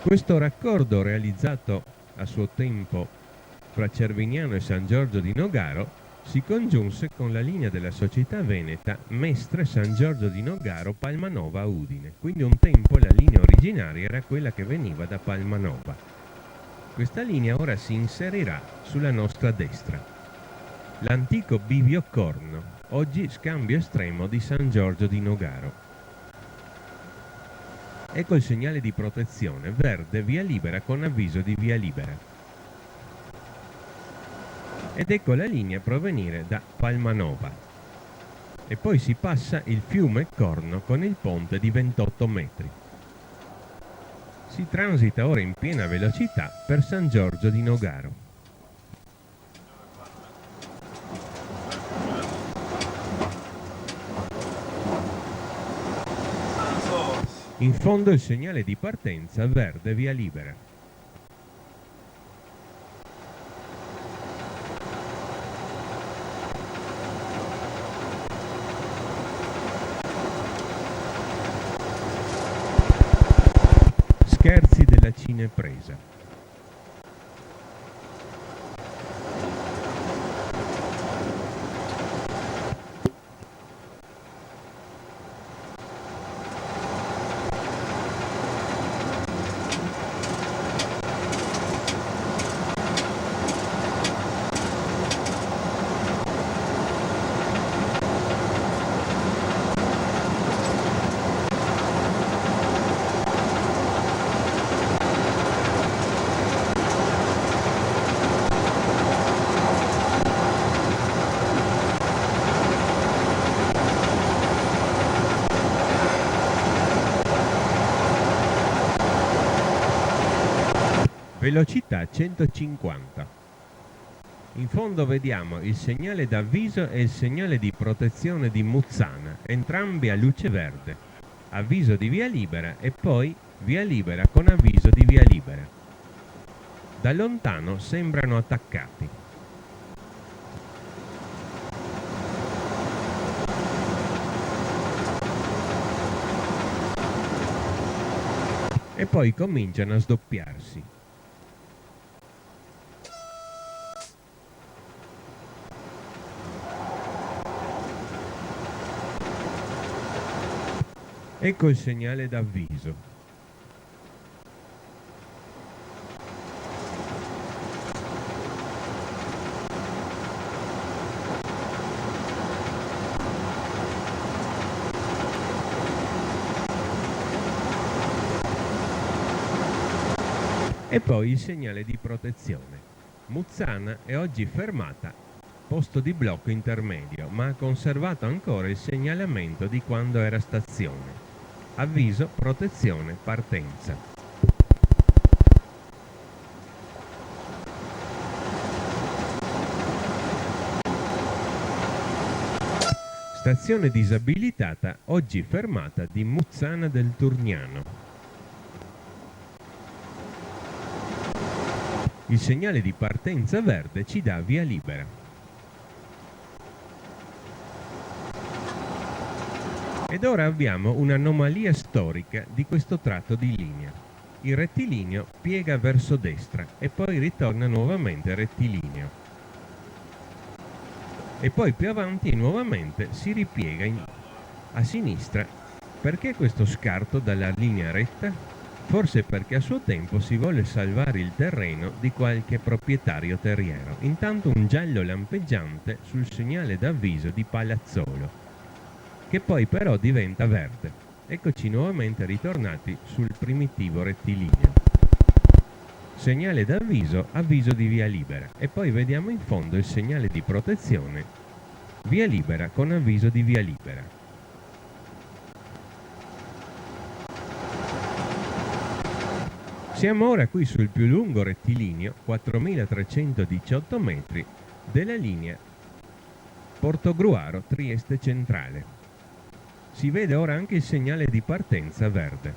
Questo raccordo realizzato a suo tempo fra Cervignano e San Giorgio di Nogaro si congiunse con la linea della società veneta Mestre San Giorgio di Nogaro Palmanova a Udine. Quindi un tempo la linea originaria era quella che veniva da Palmanova. Questa linea ora si inserirà sulla nostra destra. L'antico bivio Corno, oggi scambio estremo di San Giorgio di Nogaro. Ecco il segnale di protezione verde via libera con avviso di via libera. Ed ecco la linea provenire da Palmanova. E poi si passa il fiume Corno con il ponte di 28 metri. Si transita ora in piena velocità per San Giorgio di Nogaro. In fondo il segnale di partenza verde via libera. Scherzi della cinepresa. velocità 150. In fondo vediamo il segnale d'avviso e il segnale di protezione di Muzzana, entrambi a luce verde, avviso di via libera e poi via libera con avviso di via libera. Da lontano sembrano attaccati. E poi cominciano a sdoppiarsi. Ecco il segnale d'avviso. E poi il segnale di protezione. Muzzana è oggi fermata, posto di blocco intermedio, ma ha conservato ancora il segnalamento di quando era stazione. Avviso, protezione, partenza. Stazione disabilitata, oggi fermata di Muzzana del Turniano. Il segnale di partenza verde ci dà via libera. Ed ora abbiamo un'anomalia storica di questo tratto di linea. Il rettilineo piega verso destra e poi ritorna nuovamente rettilineo. E poi più avanti nuovamente si ripiega a sinistra. Perché questo scarto dalla linea retta? Forse perché a suo tempo si vuole salvare il terreno di qualche proprietario terriero. Intanto un giallo lampeggiante sul segnale d'avviso di Palazzolo, che poi però diventa verde. Eccoci nuovamente ritornati sul primitivo rettilineo. Segnale d'avviso, avviso di via libera. E poi vediamo in fondo il segnale di protezione, via libera con avviso di via libera. Siamo ora qui sul più lungo rettilineo, 4318 metri, della linea Portogruaro Trieste Centrale. Si vede ora anche il segnale di partenza verde.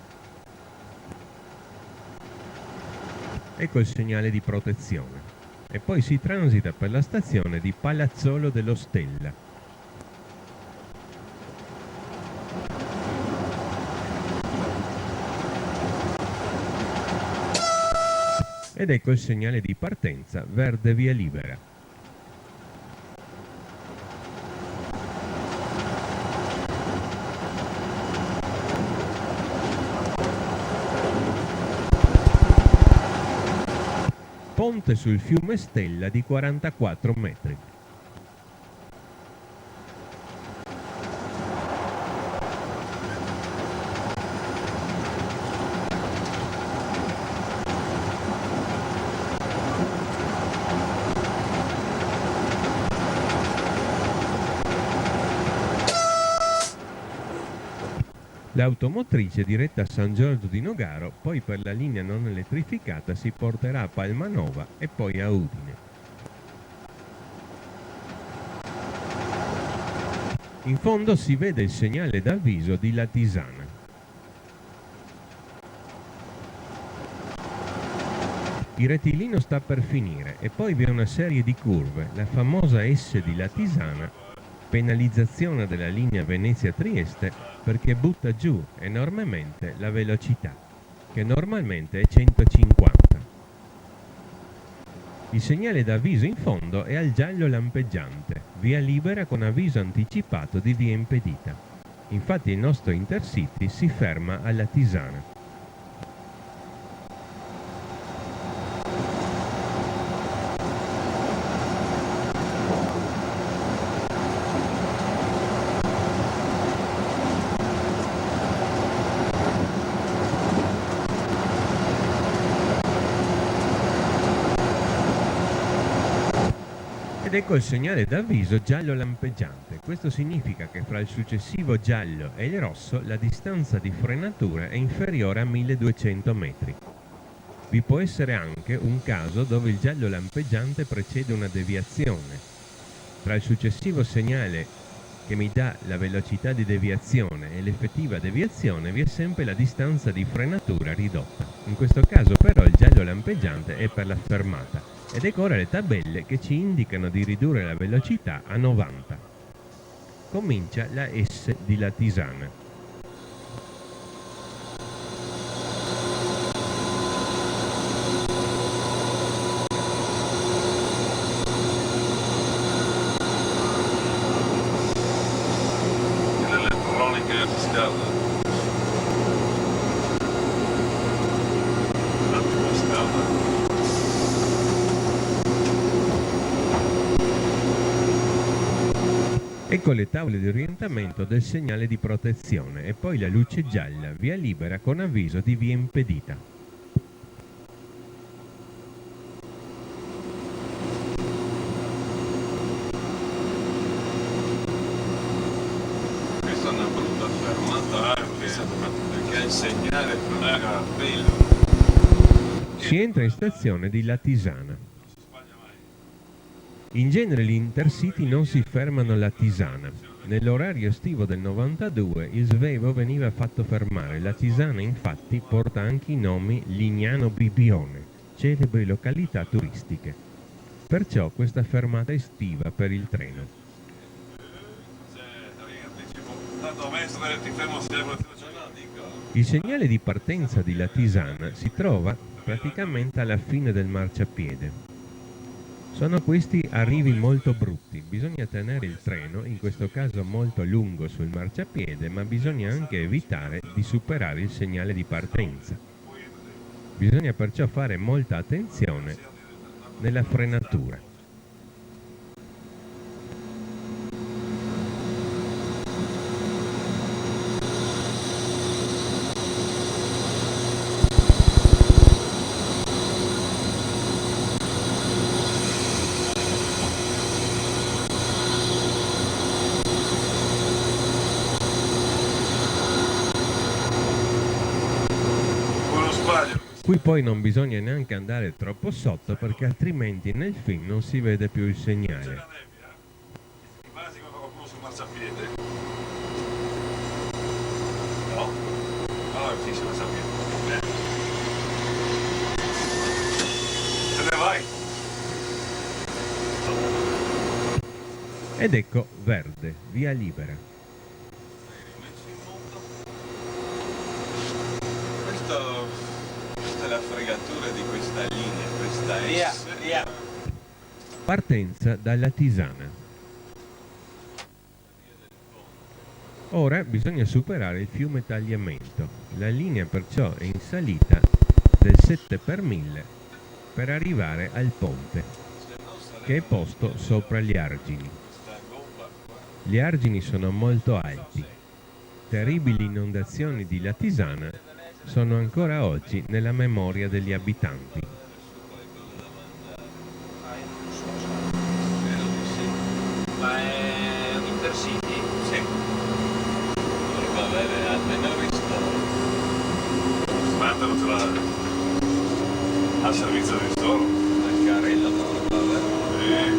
Ecco il segnale di protezione. E poi si transita per la stazione di Palazzolo dello Stella. Ed ecco il segnale di partenza, verde via libera. Ponte sul fiume Stella di 44 metri. L'automotrice diretta a San Giorgio di Nogaro, poi per la linea non elettrificata si porterà a Palmanova e poi a Udine. In fondo si vede il segnale d'avviso di Latisana. Il rettilineo sta per finire e poi vi è una serie di curve, la famosa S di Latisana, penalizzazione della linea Venezia-Trieste perché butta giù enormemente la velocità, che normalmente è 150. Il segnale d'avviso in fondo è al giallo lampeggiante, via libera con avviso anticipato di via impedita. Infatti il nostro Intercity si ferma alla Tisana. Ed ecco il segnale d'avviso giallo lampeggiante. Questo significa che fra il successivo giallo e il rosso la distanza di frenatura è inferiore a 1200 metri. Vi può essere anche un caso dove il giallo lampeggiante precede una deviazione. Tra il successivo segnale che mi dà la velocità di deviazione e l'effettiva deviazione vi è sempre la distanza di frenatura ridotta. In questo caso però il giallo lampeggiante è per la fermata ed ecco ora le tabelle che ci indicano di ridurre la velocità a 90. Comincia la S di Latisana. L'elettronica fiscale. Ecco le tavole di orientamento del segnale di protezione e poi la luce gialla, via libera con avviso di via impedita. Questa è una brutta fermata perché il segnale non era bello. Si entra in stazione di Latisana. In genere gli intercity non si fermano a Latisana. Nell'orario estivo del 92 il Svevo veniva fatto fermare. Latisana infatti porta anche i nomi Lignano Bibione, celebri località turistiche. Perciò questa fermata estiva per il treno. Il segnale di partenza di Latisana si trova praticamente alla fine del marciapiede. Sono questi arrivi molto brutti, bisogna tenere il treno, in questo caso molto lungo sul marciapiede, ma bisogna anche evitare di superare il segnale di partenza. Bisogna perciò fare molta attenzione nella frenatura. Qui poi non bisogna neanche andare troppo sotto perché altrimenti nel film non si vede più il segnale. Immagino che qualcuno sul marciapiede. No? No, è fisso il marciapiede. Se ne vai. Ed ecco verde, via libera. Questa è la fregatura di questa linea, questa S. Via. Partenza dalla Tisana. Ora bisogna superare il fiume Tagliamento. La linea perciò è in salita del 7 per 1000 per arrivare al ponte, che è posto sopra gli argini. Gli argini sono molto alti. Terribili inondazioni di Latisana sono ancora oggi nella memoria degli abitanti. Ma è un intercity? Sì. Dovrebbe avere almeno ristoro. Quanto non ce l'ha al servizio di ristoro? Il carrello dovrebbe avere.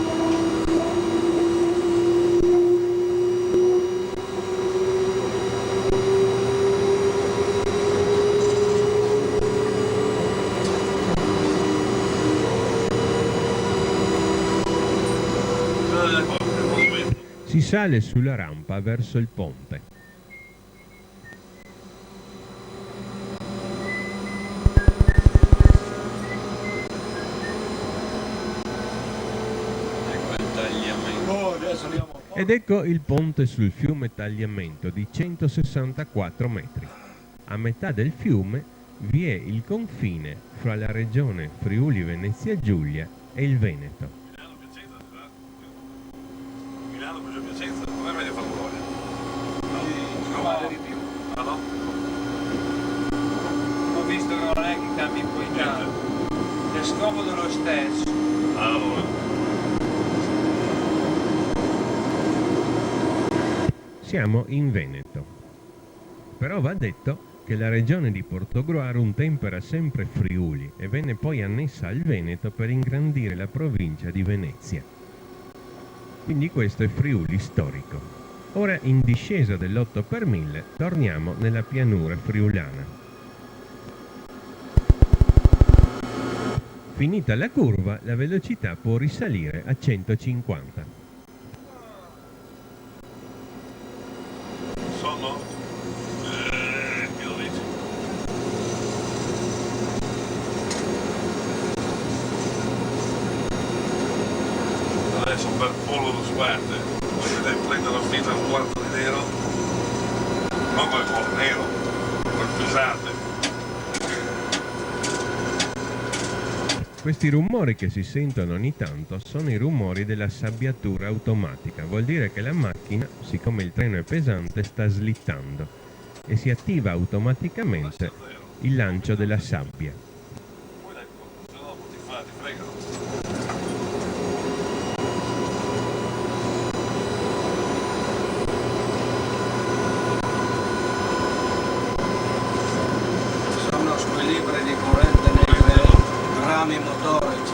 Si sale sulla rampa verso il ponte. Ecco il tagliamento. Ed ecco il ponte sul fiume Tagliamento di 164 metri. A metà del fiume vi è il confine fra la regione Friuli Venezia Giulia e il Veneto. Milano per Piacenza, non è meglio fare Bologna. No, Vale di più. no, no. Ho visto che non è che cambi poi tanto. È scomodo lo stesso. Allora. Siamo in Veneto. Però va detto che che la regione di Portogruaro un tempo era sempre Friuli e venne poi annessa al Veneto per ingrandire la provincia di Venezia. Quindi questo è Friuli storico. Ora, in discesa dell'8 per 1000, torniamo nella pianura friulana. Finita la curva, la velocità può risalire a 150. Sono chilometri. Adesso un bel pollo lo sguardo, potete prendere la fita un quarto di nero, non quel pollo nero, quel pesante. Questi rumori che si sentono ogni tanto sono i rumori della sabbiatura automatica. Vuol dire che la macchina, siccome il treno è pesante, sta slittando e si attiva automaticamente il lancio della sabbia. Poi dai, se no ti fregano. Sono squilibri di corrente nei rami motorici.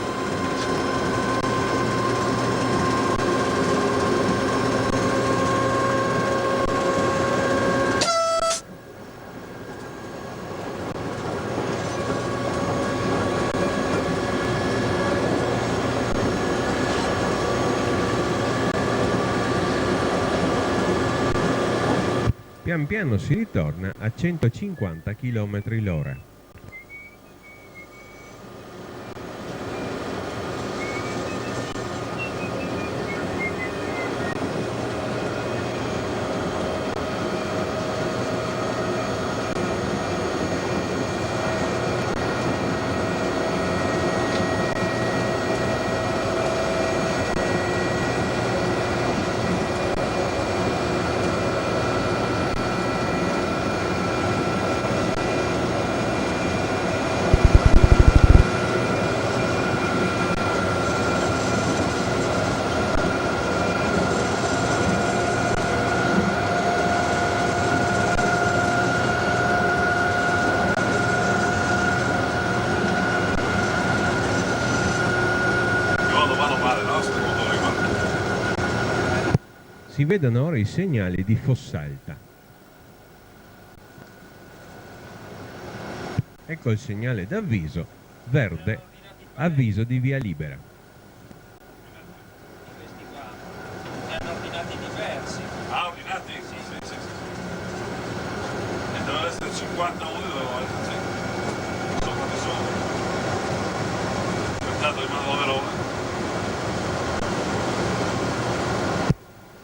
Pian piano si ritorna a 150 km l'ora. Si vedono ora i segnali di Fossalta. Ecco il segnale d'avviso, verde, avviso di via libera. Questi qua ne hanno ordinati diversi. Ah, ordinati? Sì, sì, sì. E doveva essere 51, doveva essere, sì. Non so quanti sono. Aspettate, rimane la veloce.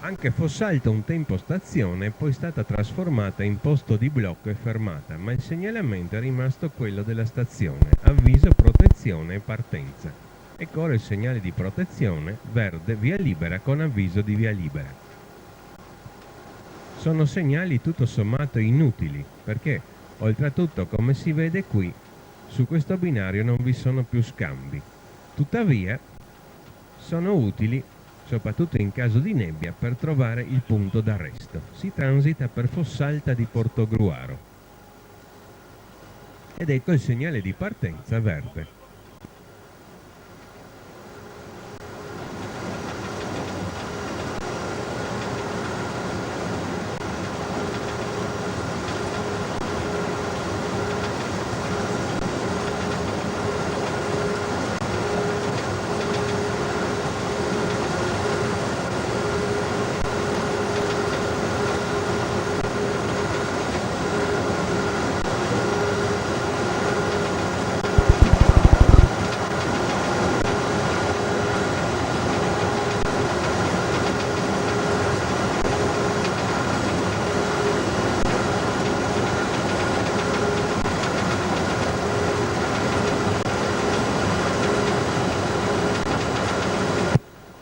Anche Fossalta un tempo stazione è poi stata trasformata in posto di blocco e fermata, ma il segnalamento è rimasto quello della stazione, avviso, protezione e partenza. Ecco ora il segnale di protezione, verde, via libera con avviso di via libera. Sono segnali tutto sommato inutili, perché oltretutto, come si vede qui, su questo binario non vi sono più scambi. Tuttavia, sono utili soprattutto in caso di nebbia, per trovare il punto d'arresto. Si transita per Fossalta di Portogruaro. Ed ecco il segnale di partenza verde.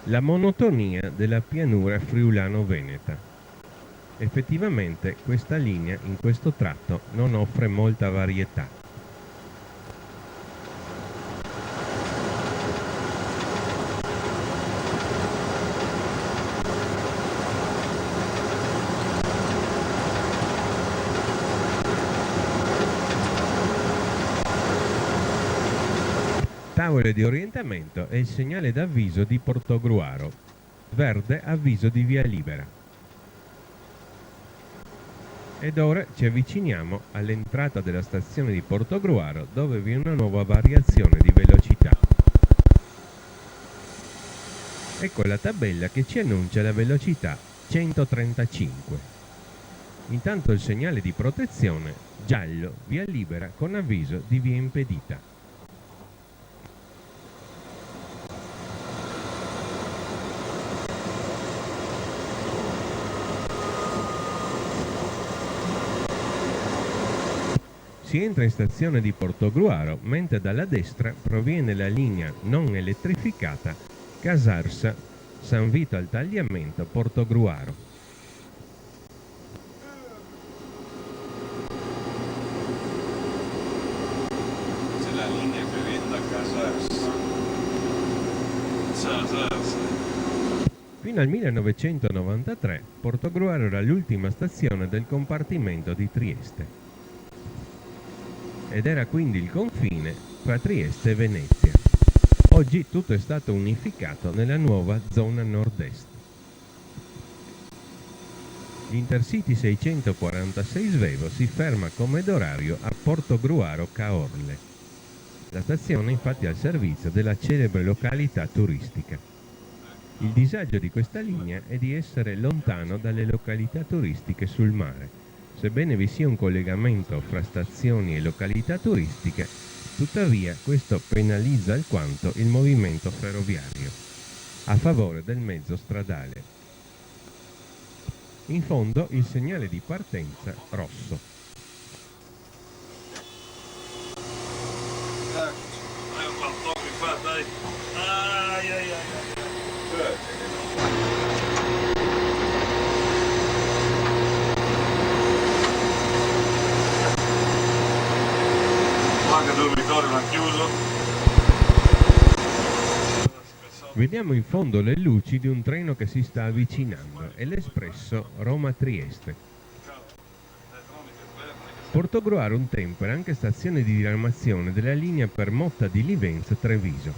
La monotonia della pianura friulano-veneta. Effettivamente questa linea in questo tratto non offre molta varietà. tavole di orientamento e il segnale d'avviso di Portogruaro, verde avviso di via libera. Ed ora ci avviciniamo all'entrata della stazione di Portogruaro, dove vi è una nuova variazione di velocità. Ecco la tabella che ci annuncia la velocità 135. Intanto il segnale di protezione giallo, via libera con avviso di via impedita. Si entra in stazione di Portogruaro, mentre dalla destra proviene la linea non elettrificata Casarsa San Vito al Tagliamento Portogruaro. C'è la linea che viene da Casarsa. Fino al 1993 Portogruaro era l'ultima stazione del compartimento di Trieste ed era quindi il confine fra Trieste e Venezia. Oggi tutto è stato unificato nella nuova zona nord-est. L'Intercity 646 Svevo si ferma come d'orario a Portogruaro Caorle. La stazione infatti è al servizio della celebre località turistica. Il disagio di questa linea è di essere lontano dalle località turistiche sul mare. Sebbene vi sia un collegamento fra stazioni e località turistiche, tuttavia questo penalizza alquanto il movimento ferroviario a favore del mezzo stradale. In fondo il segnale di partenza rosso. Un quanto mi fa, dai. Ai ai ai. Anche il dormitorio l'ha chiuso. Vediamo in fondo le luci di un treno che si sta avvicinando, è l'espresso Roma-Trieste. Portogruaro un tempo era anche stazione di diramazione della linea per Motta di Livenza-Treviso.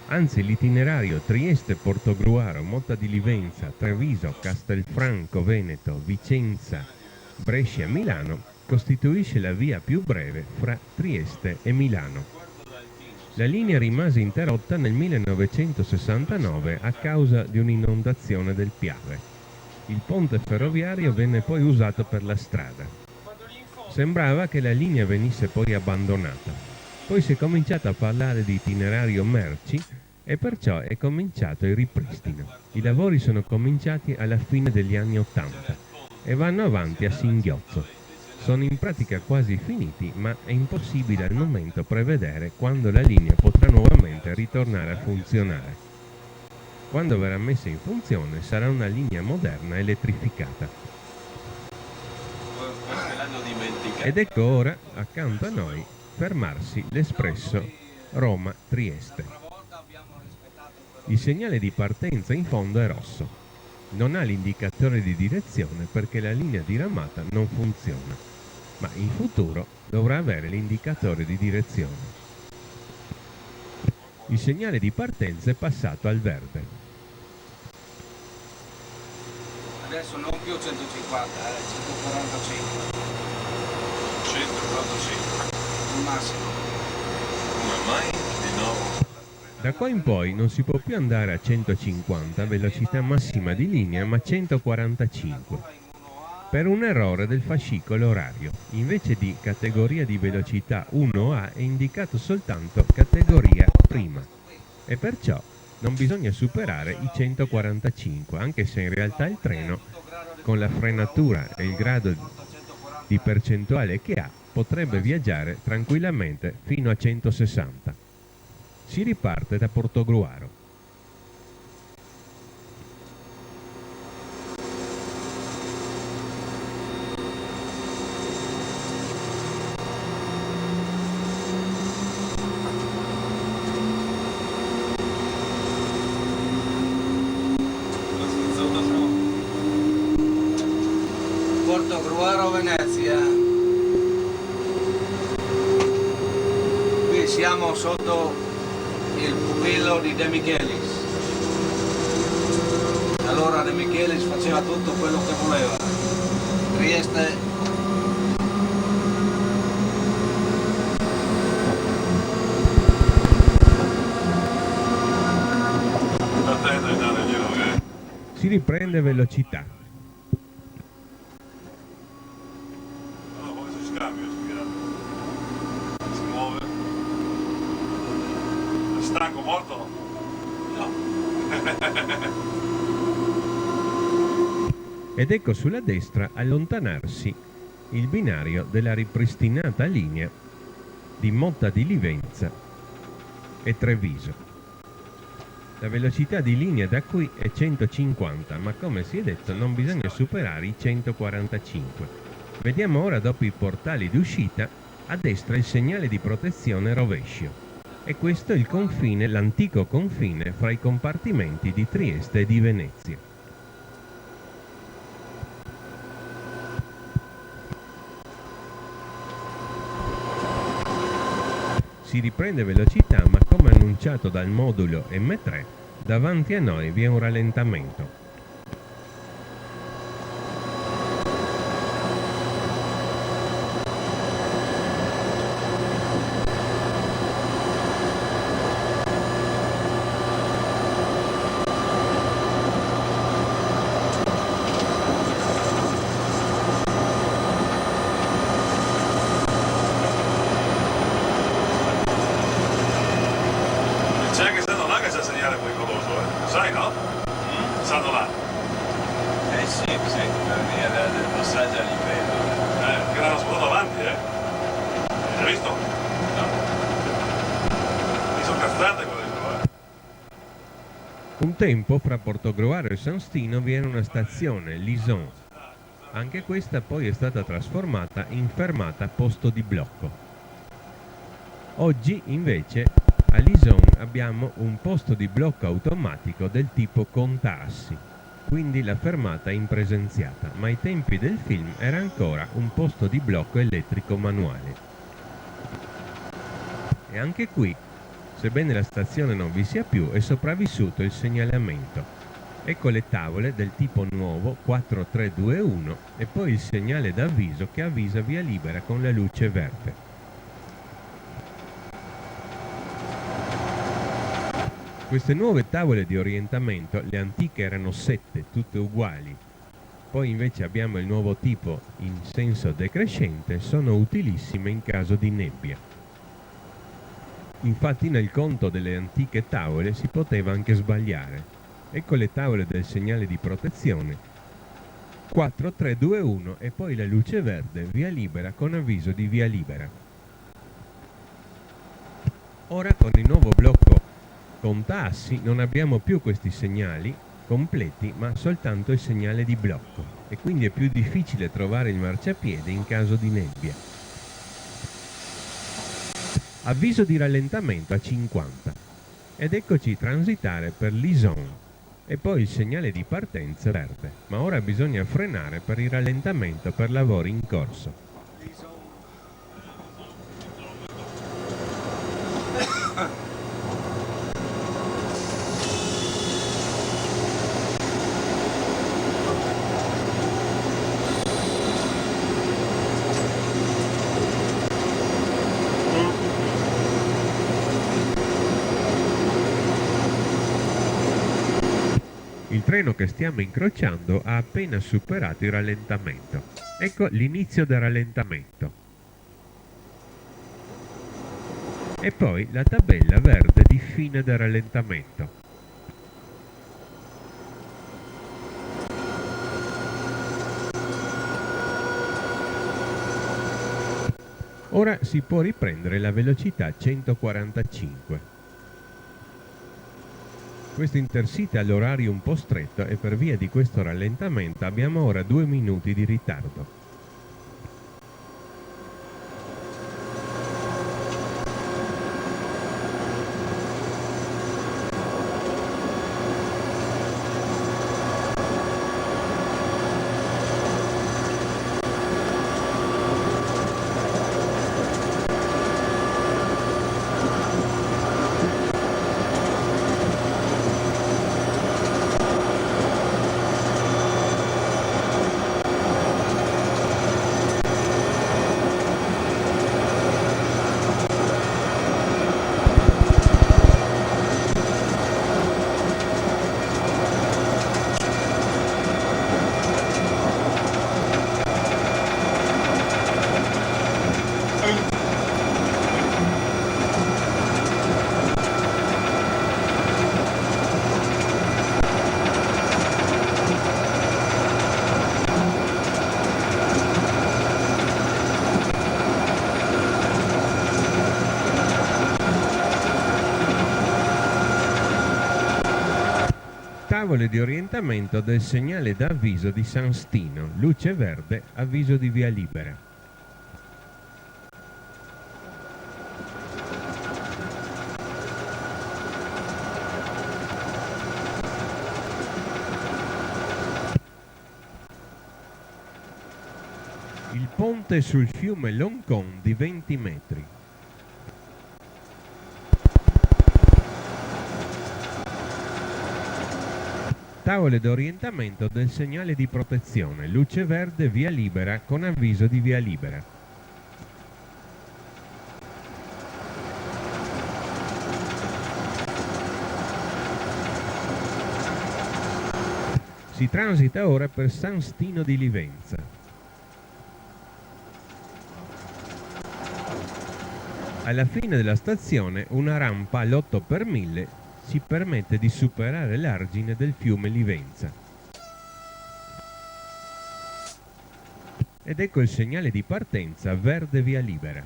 Anzi, l'itinerario Trieste-Portogruaro, Motta di Livenza, Treviso, Castelfranco, Veneto, Vicenza, Brescia-Milano costituisce la via più breve fra Trieste e Milano. La linea rimase interrotta nel 1969 a causa di un'inondazione del Piave. Il ponte ferroviario venne poi usato per la strada. Sembrava che la linea venisse poi abbandonata. Poi si è cominciato a parlare di itinerario merci e perciò è cominciato il ripristino. I lavori sono cominciati alla fine degli anni '80 e vanno avanti a singhiozzo. Sono in pratica quasi finiti, ma è impossibile al momento prevedere quando la linea potrà nuovamente ritornare a funzionare. Quando verrà messa in funzione sarà una linea moderna elettrificata. Ed ecco ora, accanto a noi, fermarsi l'espresso Roma-Trieste. Il segnale di partenza in fondo è rosso. Non ha l'indicatore di direzione perché la linea diramata non funziona, ma in futuro dovrà avere l'indicatore di direzione. Il segnale di partenza è passato al verde. Adesso non più 150, 145. 145. Il massimo. Come mai? Di nuovo. Da qua in poi non si può più andare a 150 velocità massima di linea, ma 145. Per un errore del fascicolo orario. Invece di categoria di velocità 1A è indicato soltanto categoria prima. E perciò non bisogna superare i 145, anche se in realtà il treno, con la frenatura e il grado di percentuale che ha, potrebbe viaggiare tranquillamente fino a 160. Si riparte da Portogruaro. Portogruaro, Venezia. Qui siamo sotto il pupillo di De Michelis. Allora De Michelis faceva tutto quello che voleva. Trieste si riprende velocità. No, poi si scambia, si muove. È stanco molto? No. Ed ecco sulla destra allontanarsi il binario della ripristinata linea di Motta di Livenza e Treviso. La velocità di linea da qui è 150, ma come si è detto non bisogna superare i 145. Vediamo ora, dopo i portali d'uscita, a destra il segnale di protezione rovescio. E questo è il confine, l'antico confine fra i compartimenti di Trieste e di Venezia. Si riprende velocità, ma come annunciato dal modulo M3, davanti a noi vi è un rallentamento. C'è che stanno là che c'è il segnale pericoloso, sai, no? Stanno là. eh sì, per via del passaggio a livello. Che erano solo davanti, Hai visto? No. Mi sono cazzate quello, Un tempo fra Portogruaro e San Stino vi era una stazione, Lison. Anche questa poi è stata trasformata in fermata posto di blocco. Oggi invece a Lison abbiamo un posto di blocco automatico del tipo contassi, quindi la fermata è impresenziata, ma ai tempi del film era ancora un posto di blocco elettrico manuale. E anche qui, sebbene la stazione non vi sia più, è sopravvissuto il segnalamento. Ecco le tavole del tipo nuovo 4321 e poi il segnale d'avviso che avvisa via libera con la luce verde. Queste nuove tavole di orientamento, le antiche erano 7, tutte uguali, poi invece abbiamo il nuovo tipo in senso decrescente, sono utilissime in caso di nebbia. Infatti nel conto delle antiche tavole si poteva anche sbagliare. Ecco le tavole del segnale di protezione 4321 e poi la luce verde via libera con avviso di via libera. Ora con il nuovo blocco contassi non abbiamo più questi segnali completi, ma soltanto il segnale di blocco, e quindi è più difficile trovare il marciapiede in caso di nebbia. Avviso di rallentamento a 50 ed eccoci transitare per Lison e poi il segnale di partenza verde, ma ora bisogna frenare per il rallentamento per lavori in corso. Il treno che stiamo incrociando ha appena superato il rallentamento. Ecco l'inizio del rallentamento. E poi la tabella verde di fine del rallentamento. Ora si può riprendere la velocità 145. Questo Intercity ha l'orario un po' stretto e per via di questo rallentamento abbiamo ora 2 minuti di ritardo. Tavole di orientamento del segnale d'avviso di San Stino, luce verde, avviso di via libera. Il ponte sul fiume Loncon di 20 metri. Tavole d'orientamento del segnale di protezione, luce verde, via libera con avviso di via libera. Si transita ora per San Stino di Livenza. Alla fine della stazione una rampa all'8 per 1000 ci permette di superare l'argine del fiume Livenza. Ed ecco il segnale di partenza verde via libera.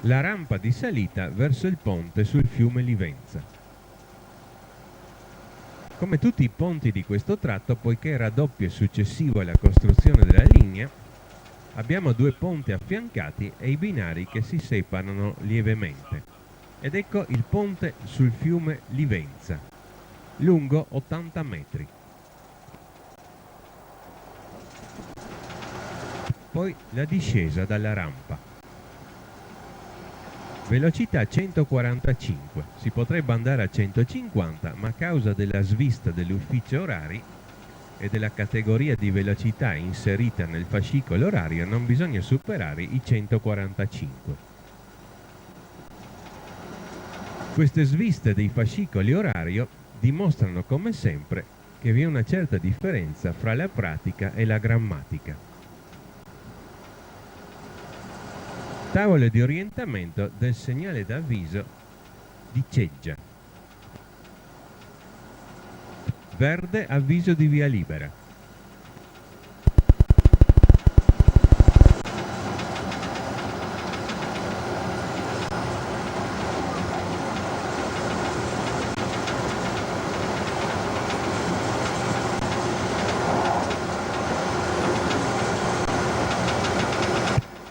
La rampa di salita verso il ponte sul fiume Livenza. Come tutti i ponti di questo tratto, poiché raddoppio è successivo alla costruzione della linea, abbiamo due ponti affiancati e i binari che si separano lievemente. Ed ecco il ponte sul fiume Livenza, lungo 80 metri. Poi la discesa dalla rampa. Velocità 145, si potrebbe andare a 150, ma a causa della svista dell'ufficio orari e della categoria di velocità inserita nel fascicolo orario non bisogna superare i 145. Queste sviste dei fascicoli orario dimostrano come sempre che vi è una certa differenza fra la pratica e la grammatica. Tavole di orientamento del segnale d'avviso di Ceggia. Verde, avviso di via libera.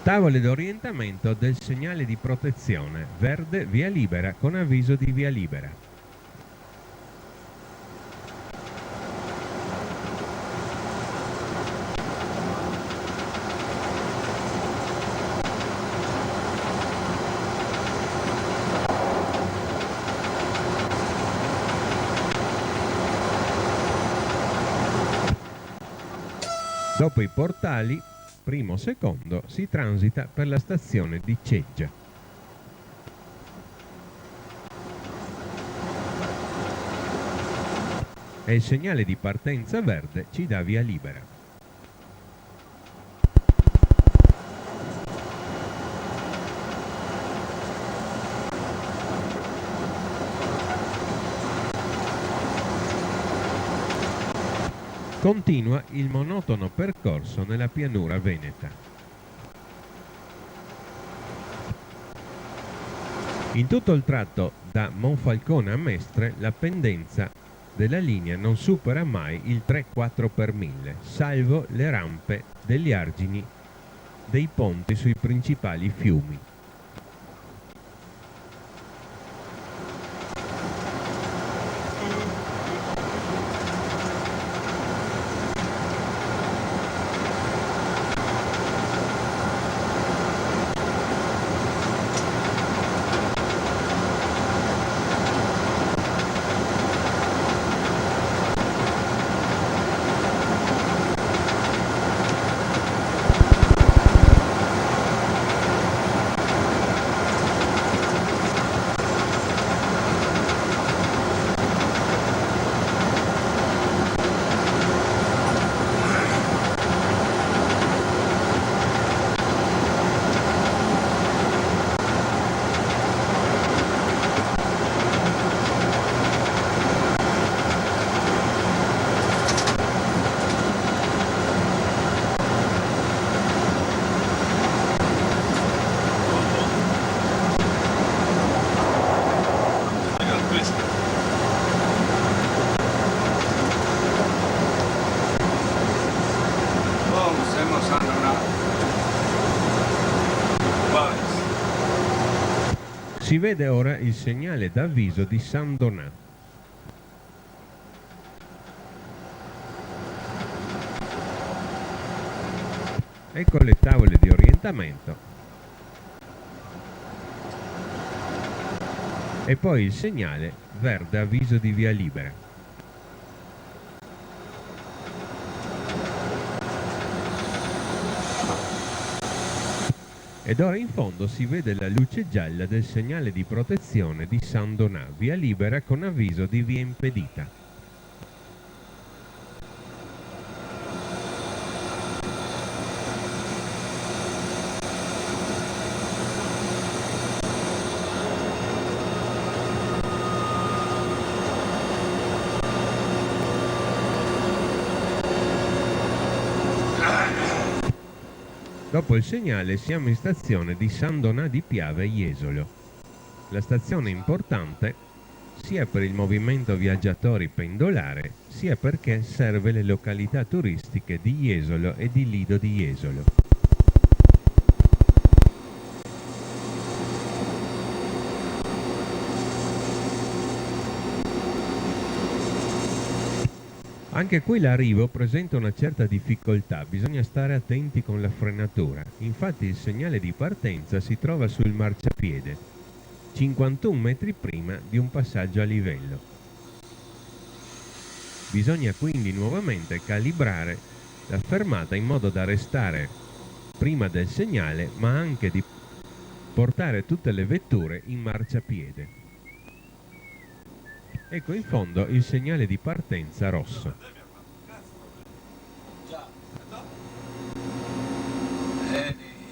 Tavole d'orientamento del segnale di protezione, verde, via libera con avviso di via libera. Dopo i portali primo secondo si transita per la stazione di Ceggia. E il segnale di partenza verde ci dà via libera. Continua il monotono percorso nella pianura veneta. In tutto il tratto da Monfalcone a Mestre la pendenza della linea non supera mai il 3-4 per 1000, salvo le rampe degli argini dei ponti sui principali fiumi. questa. Oh, stiamo usando una... Vale. Si vede ora il segnale d'avviso di San Donà. Ecco le tavole di orientamento e poi il segnale verde avviso di via libera. Ed ora in fondo si vede la luce gialla del segnale di protezione di San Donà, via libera con avviso di via impedita. Dopo il segnale siamo in stazione di San Donà di Piave Jesolo. La stazione è importante sia per il movimento viaggiatori pendolare, sia perché serve le località turistiche di Jesolo e di Lido di Jesolo. Anche qui l'arrivo presenta una certa difficoltà, bisogna stare attenti con la frenatura. Infatti il segnale di partenza si trova sul marciapiede, 51 metri prima di un passaggio a livello. Bisogna quindi nuovamente calibrare la fermata in modo da restare prima del segnale, ma anche di portare tutte le vetture in marciapiede. Ecco in fondo il segnale di partenza rosso.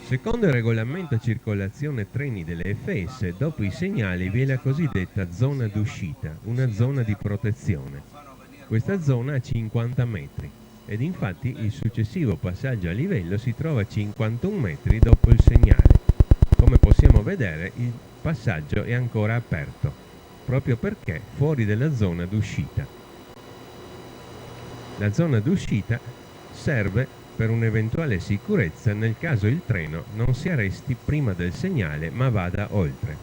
Secondo il regolamento circolazione treni delle FS, dopo i segnali vi è la cosiddetta zona d'uscita, una zona di protezione. Questa zona ha 50 metri ed infatti il successivo passaggio a livello si trova a 51 metri dopo il segnale. Come possiamo vedere, il passaggio è ancora aperto, proprio perché fuori dalla zona d'uscita. La zona d'uscita serve per un'eventuale sicurezza nel caso il treno non si arresti prima del segnale ma vada oltre.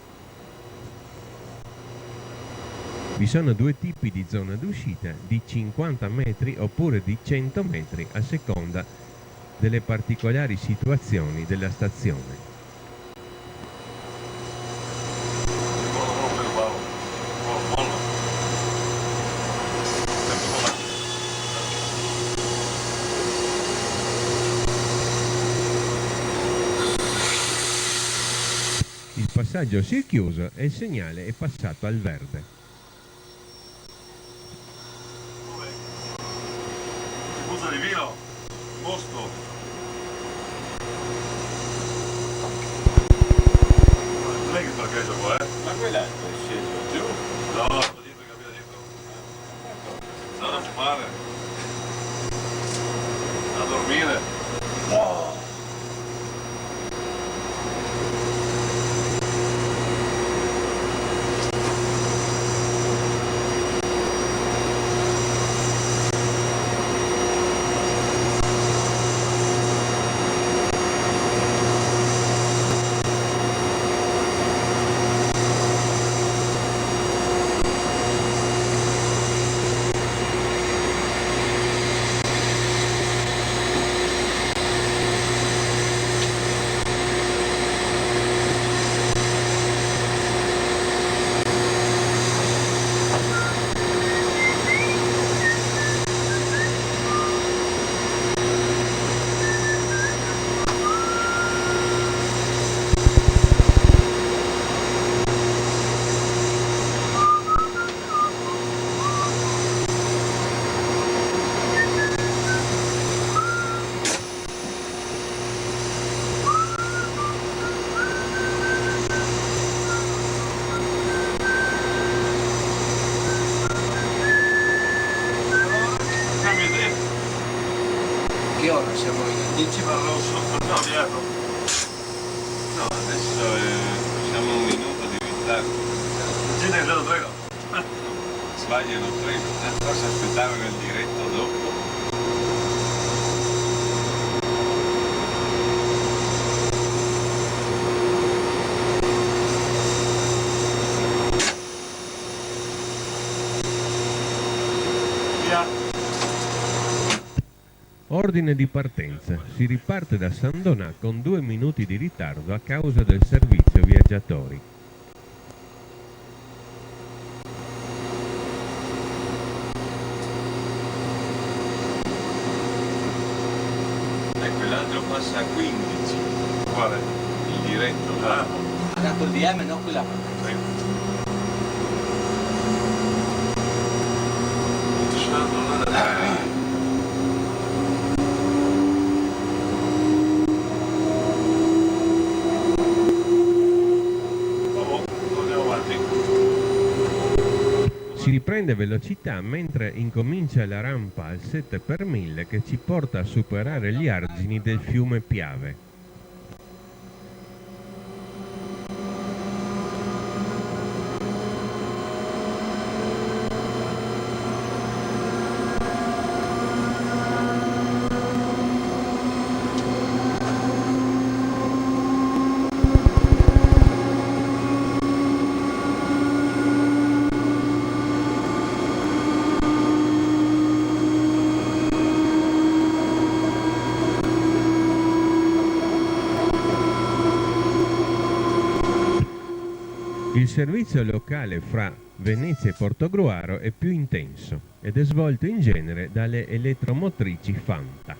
Vi sono due tipi di zona d'uscita, di 50 metri oppure di 100 metri a seconda delle particolari situazioni della stazione. Il passaggio si è chiuso e il segnale è passato al verde. Scusa di vino, mosto. Non è che parcheggio qua, Ma quella è sceso giù? No, sto dietro, capito dietro. Stanno a fumare. A dormire. No. Che ora siamo in anticipo? Al rosso, no, dietro. No, adesso siamo a un minuto di ritardo. Gente che è andato treno. Sbagliano il treno, forse aspettavano il diretto dopo. Ordine di partenza. Si riparte da San Donà con 2 minuti di ritardo a causa del servizio viaggiatori. E quell'altro passa a 15, Quale? il diretto là. Ha dato il DM, no quella. Sì. San Donà. Si riprende velocità mentre incomincia la rampa al 7 per 1000 che ci porta a superare gli argini del fiume Piave. Il servizio locale fra Venezia e Portogruaro è più intenso ed è svolto in genere dalle elettromotrici Fanta.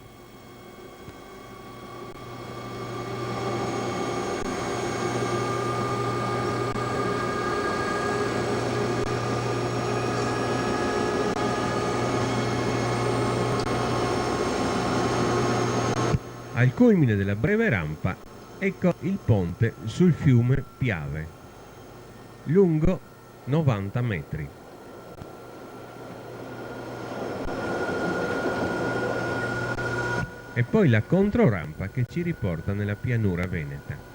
Al culmine della breve rampa, ecco il ponte sul fiume Piave, lungo 90 metri. E poi la controrampa che ci riporta nella pianura veneta.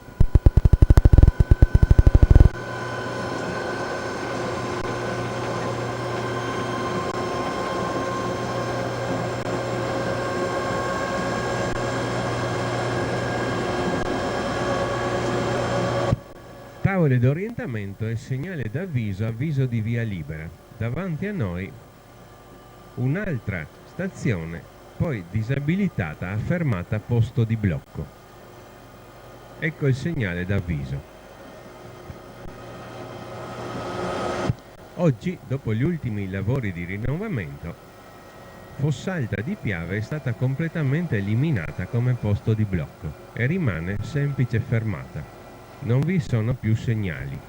Tavole d'orientamento e segnale d'avviso, avviso di via libera. Davanti a noi un'altra stazione, poi disabilitata a fermata posto di blocco. Ecco il segnale d'avviso. Oggi, dopo gli ultimi lavori di rinnovamento, Fossalta di Piave è stata completamente eliminata come posto di blocco e rimane semplice fermata. Non vi sono più segnali.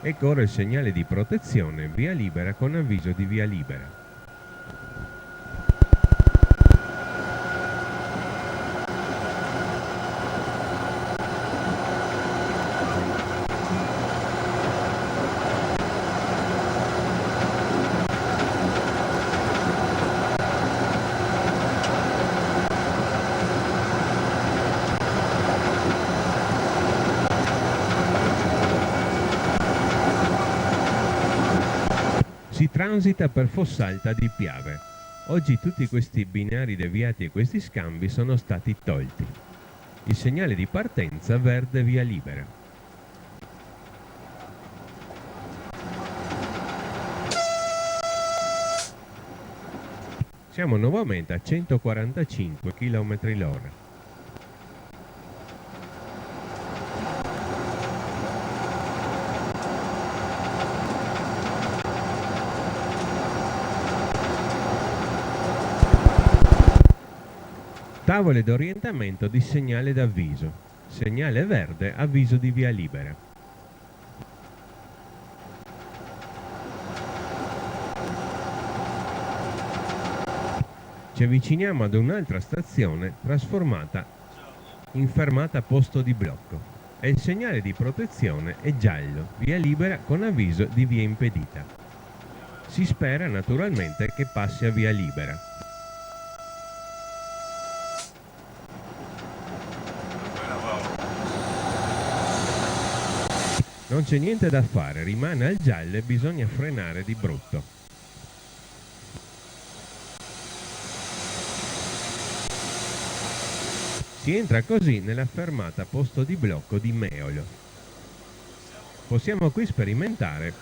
Ecco ora il segnale di protezione, via libera con avviso di via libera. Si transita per Fossalta di Piave. Oggi tutti questi binari deviati e questi scambi sono stati tolti. Il segnale di partenza verde via libera. Siamo nuovamente a 145 km/h. Tavole d'orientamento di segnale d'avviso. Segnale verde, avviso di via libera. Ci avviciniamo ad un'altra stazione trasformata in fermata posto di blocco e il segnale di protezione è giallo, via libera con avviso di via impedita. Si spera naturalmente che passi a via libera. Non c'è niente da fare, rimane al giallo e bisogna frenare di brutto. Si entra così nella fermata posto di blocco di Meolo. Possiamo qui sperimentare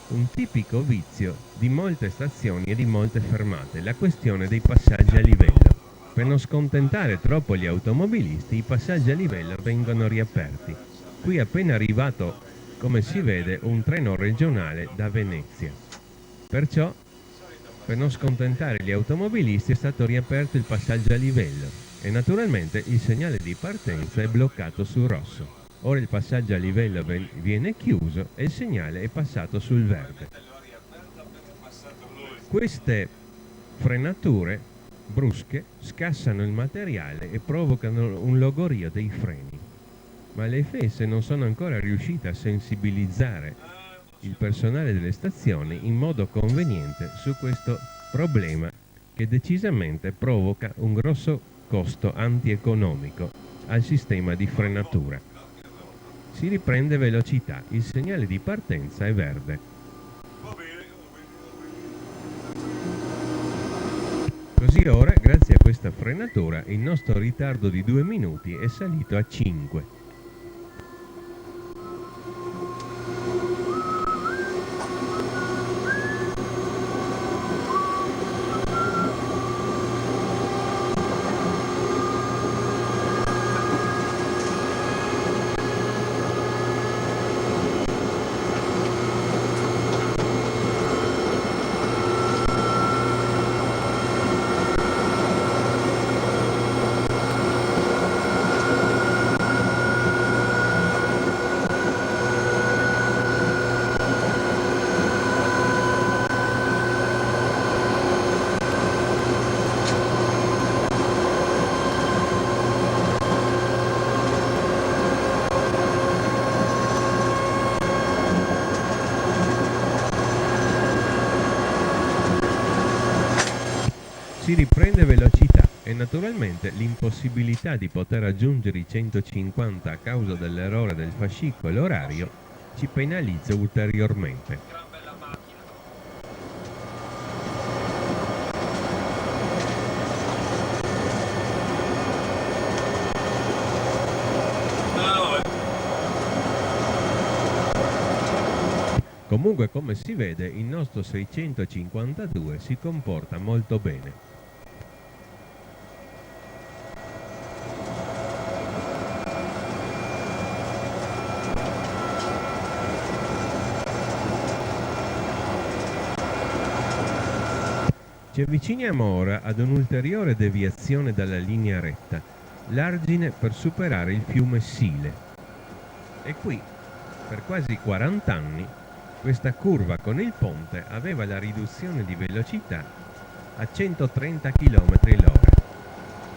un tipico vizio di molte stazioni e di molte fermate, la questione dei passaggi a livello. Per non scontentare troppo gli automobilisti, i passaggi a livello vengono riaperti. Qui è appena arrivato, come si vede, un treno regionale da Venezia. Perciò, per non scontentare gli automobilisti, è stato riaperto il passaggio a livello e naturalmente il segnale di partenza è bloccato sul rosso. Ora il passaggio a livello viene chiuso e il segnale è passato sul verde. Queste frenature brusche scassano il materiale e provocano un logorio dei freni, ma le FS non sono ancora riuscite a sensibilizzare il personale delle stazioni in modo conveniente su questo problema che decisamente provoca un grosso costo antieconomico al sistema di frenatura. Si riprende velocità, il segnale di partenza è verde. Così ora, grazie a questa frenatura, il nostro ritardo di 2 minuti è salito a 5. Si riprende velocità e naturalmente l'impossibilità di poter raggiungere i 150 a causa dell'errore del fascicolo orario ci penalizza ulteriormente. Comunque, come si vede, il nostro 652 si comporta molto bene. Ci avviciniamo ora ad un'ulteriore deviazione dalla linea retta, l'argine per superare il fiume Sile. E qui, per quasi 40 anni, questa curva con il ponte aveva la riduzione di velocità a 130 km/h.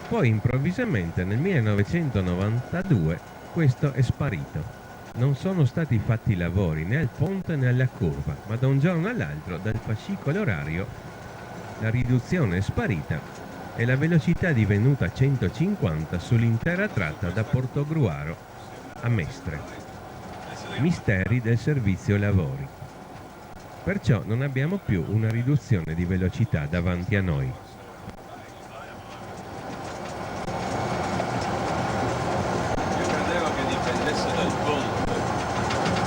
Poi improvvisamente nel 1992 questo è sparito. Non sono stati fatti lavori né al ponte né alla curva, ma da un giorno all'altro dal fascicolo orario la riduzione è sparita e la velocità è divenuta a 150 sull'intera tratta da Portogruaro a Mestre. Misteri del servizio lavori. Perciò non abbiamo più una riduzione di velocità davanti a noi. Io credevo che dipendesse dal ponte.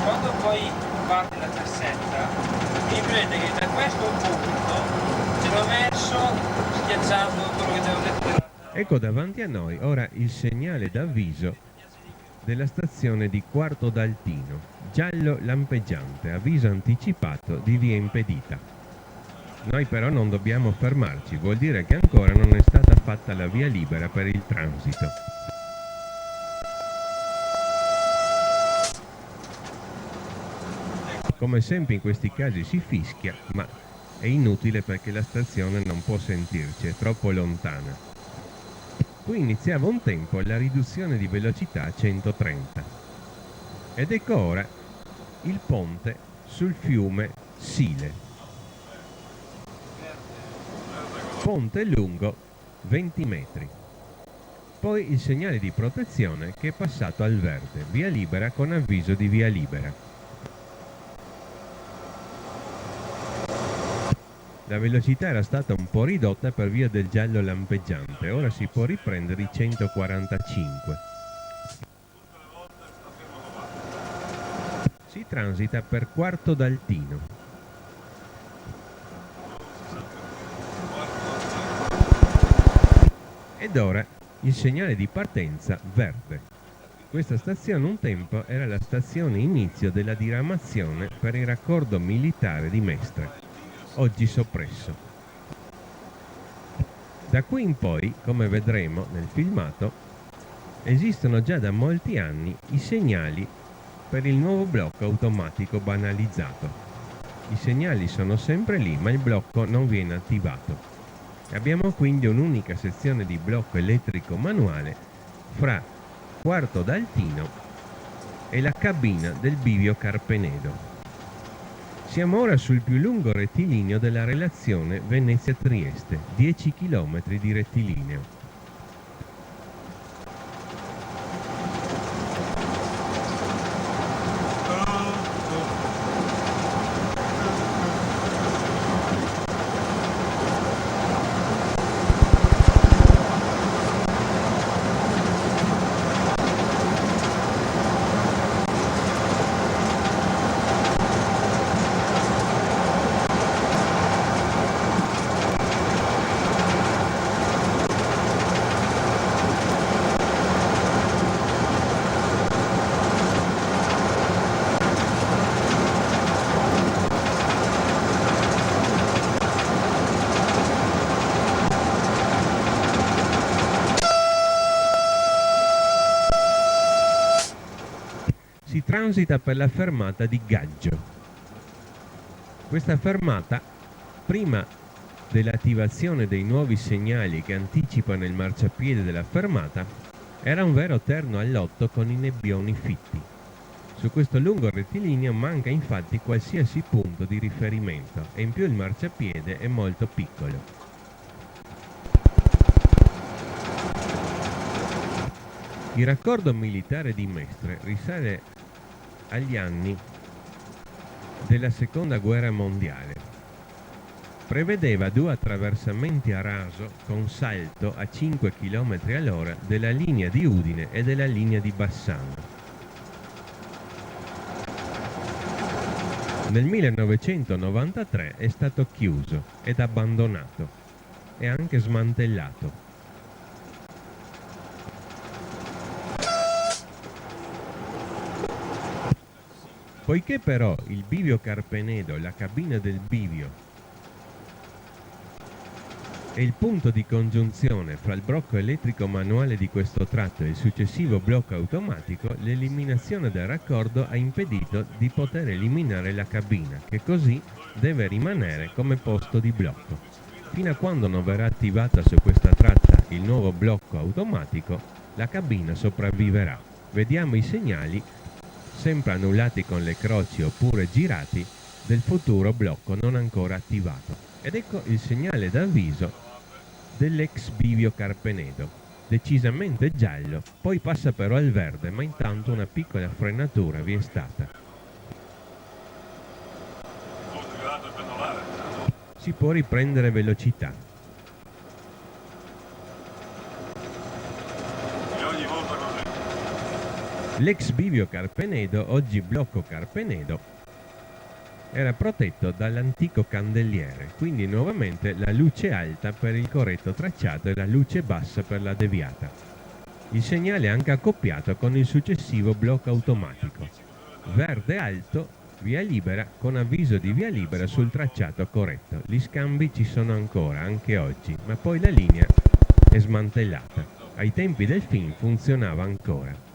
Quando poi parte la cassetta, mi prende che da questo punto ce l'ho messo schiacciando quello che ti avevo detto. Ecco davanti a noi ora il segnale d'avviso della stazione di Quarto d'Altino, giallo lampeggiante, avviso anticipato di via impedita. Noi però non dobbiamo fermarci, vuol dire che ancora non è stata fatta la via libera per il transito. Come sempre in questi casi si fischia, ma è inutile perché la stazione non può sentirci, è troppo lontana. Qui iniziava un tempo la riduzione di velocità a 130. Ed ecco ora il ponte sul fiume Sile. Ponte lungo 20 metri. Poi il segnale di protezione che è passato al verde, via libera con avviso di via libera. La velocità era stata un po' ridotta per via del giallo lampeggiante, ora si può riprendere i 145. Si transita per Quarto d'Altino. Ed ora il segnale di partenza verde. Questa stazione un tempo era la stazione inizio della diramazione per il raccordo militare di Mestre, oggi soppresso. Da qui in poi, come vedremo nel filmato, esistono già da molti anni i segnali per il nuovo blocco automatico banalizzato. I segnali sono sempre lì, ma il blocco non viene attivato. Abbiamo quindi un'unica sezione di blocco elettrico manuale fra Quarto d'Altino e la cabina del bivio Carpenedo. Siamo ora sul più lungo rettilineo della relazione Venezia-Trieste, 10 km di rettilineo. Si transita per la fermata di Gaggio. Questa fermata, prima dell'attivazione dei nuovi segnali che anticipano il marciapiede della fermata, era un vero terno al lotto con i nebbioni fitti. Su questo lungo rettilineo manca infatti qualsiasi punto di riferimento e in più il marciapiede è molto piccolo. Il raccordo militare di Mestre risale agli anni della Seconda Guerra Mondiale. Prevedeva 2 attraversamenti a raso con salto a 5 km all'ora della linea di Udine e della linea di Bassano. Nel 1993 è stato chiuso ed abbandonato e anche smantellato. Poiché però il bivio Carpenedo, la cabina del bivio, è il punto di congiunzione fra il blocco elettrico manuale di questo tratto e il successivo blocco automatico, l'eliminazione del raccordo ha impedito di poter eliminare la cabina, che così deve rimanere come posto di blocco. Fino a quando non verrà attivata su questa tratta il nuovo blocco automatico, la cabina sopravviverà. Vediamo i segnali sempre annullati con le croci oppure girati del futuro blocco non ancora attivato. Ed ecco il segnale d'avviso dell'ex bivio Carpenedo, decisamente giallo, poi passa però al verde, ma intanto una piccola frenatura vi è stata. Si può riprendere velocità. L'ex bivio Carpenedo, oggi blocco Carpenedo, era protetto dall'antico candeliere, quindi nuovamente la luce alta per il corretto tracciato e la luce bassa per la deviata. Il segnale è anche accoppiato con il successivo blocco automatico. Verde alto, via libera con avviso di via libera sul tracciato corretto. Gli scambi ci sono ancora, anche oggi, ma poi la linea è smantellata. Ai tempi del film funzionava ancora.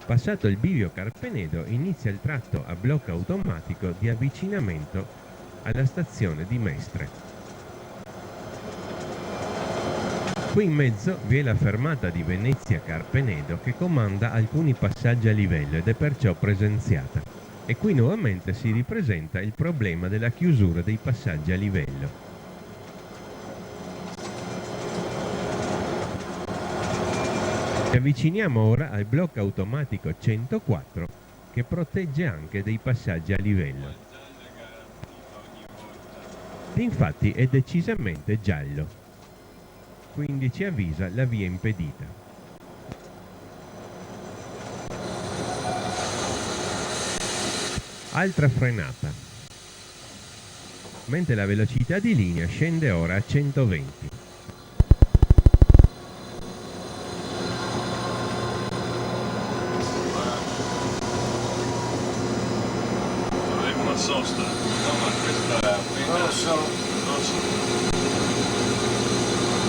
Passato il bivio Carpenedo inizia il tratto a blocco automatico di avvicinamento alla stazione di Mestre. Qui in mezzo vi è la fermata di Venezia Carpenedo che comanda alcuni passaggi a livello ed è perciò presenziata. E qui nuovamente si ripresenta il problema della chiusura dei passaggi a livello. avviciniamo ora al blocco automatico 104 che protegge anche dei passaggi a livello. Infatti è decisamente giallo, quindi ci avvisa la via impedita. Altra frenata, mentre la velocità di linea scende ora a 120. Faremo una sosta. No, ma questa è appena... Non lo so.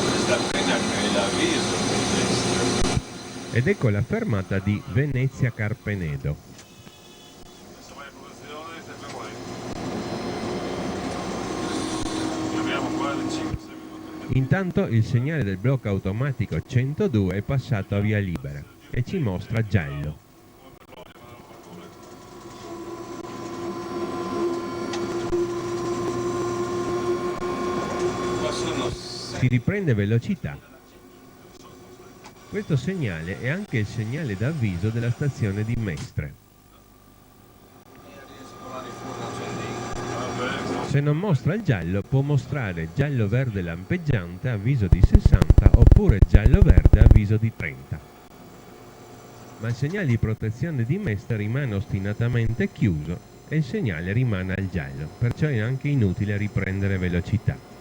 Questa appena che l'avviso di destra. Ed ecco la fermata di Venezia Carpenedo. Adesso vai in produzione e stai fermo lì. Abbiamo qua le 5-6 minuti. Intanto il segnale del blocco automatico 102 è passato a via libera e ci mostra giallo. Qua sono Si riprende velocità. Questo segnale è anche il segnale d'avviso della stazione di Mestre. Se non mostra il giallo, può mostrare giallo-verde lampeggiante avviso di 60 oppure giallo-verde avviso di 30. Ma il segnale di protezione di Mestre rimane ostinatamente chiuso e il segnale rimane al giallo, perciò è anche inutile riprendere velocità.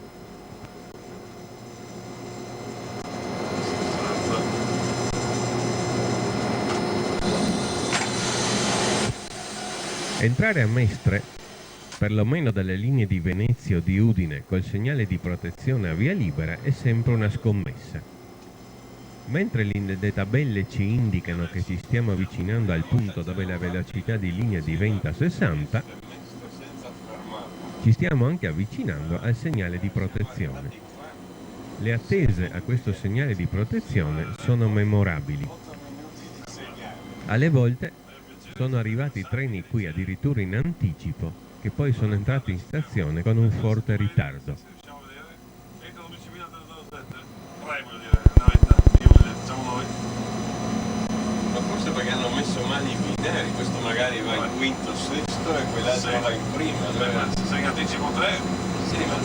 Entrare a Mestre, perlomeno dalle linee di Venezia o di Udine, col segnale di protezione a via libera è sempre una scommessa. Mentre le tabelle ci indicano che ci stiamo avvicinando al punto dove la velocità di linea diventa 60, ci stiamo anche avvicinando al segnale di protezione. Le attese a questo segnale di protezione sono memorabili. Alle volte sono arrivati treni qui addirittura in anticipo, che poi sono entrati in stazione con un forte ritardo. Facciamo vedere. Entra 11.307. 3 voglio dire, navetta. Io voglio dire, facciamo noi. Ma forse perché hanno messo mani binari, questo magari va in quinto, sesto e quell'altro Sì. va in prima. Beh, ma se sei in anticipo 3, Sì, ma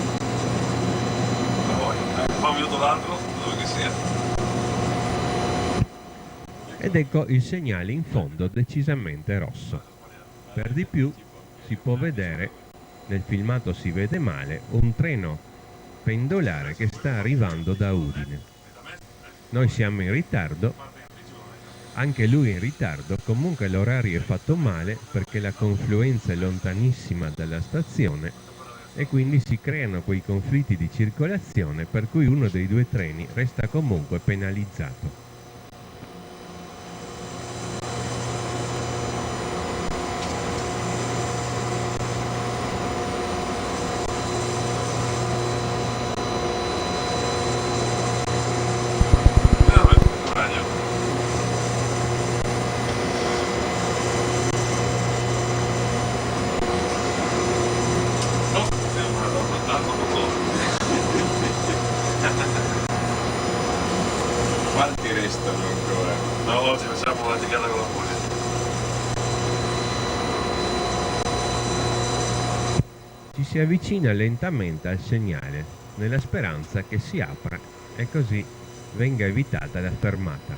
la vuoi. Fa un minuto l'altro, dove che sia. Ed ecco il segnale in fondo decisamente rosso. Per di più si può vedere, nel filmato si vede male, un treno pendolare che sta arrivando da Udine. Noi siamo in ritardo, anche lui è in ritardo, comunque l'orario è fatto male perché la confluenza è lontanissima dalla stazione e quindi si creano quei conflitti di circolazione per cui uno dei due treni resta comunque penalizzato. quanti restano ancora? No, ci facciamo una ticata con la Puglia. Ci si avvicina lentamente al segnale, nella speranza che si apra e così venga evitata la fermata.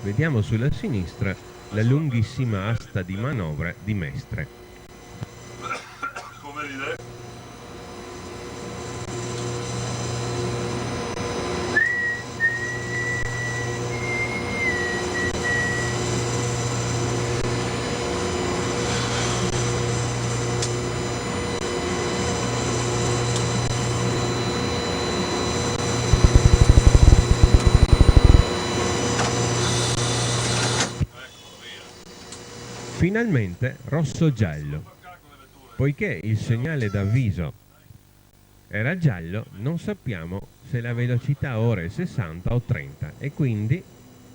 Vediamo sulla sinistra la lunghissima asta di manovra di Mestre. Come dire? Finalmente rosso-giallo. Poiché il segnale d'avviso era giallo, non sappiamo se la velocità ora è 60 o 30 e quindi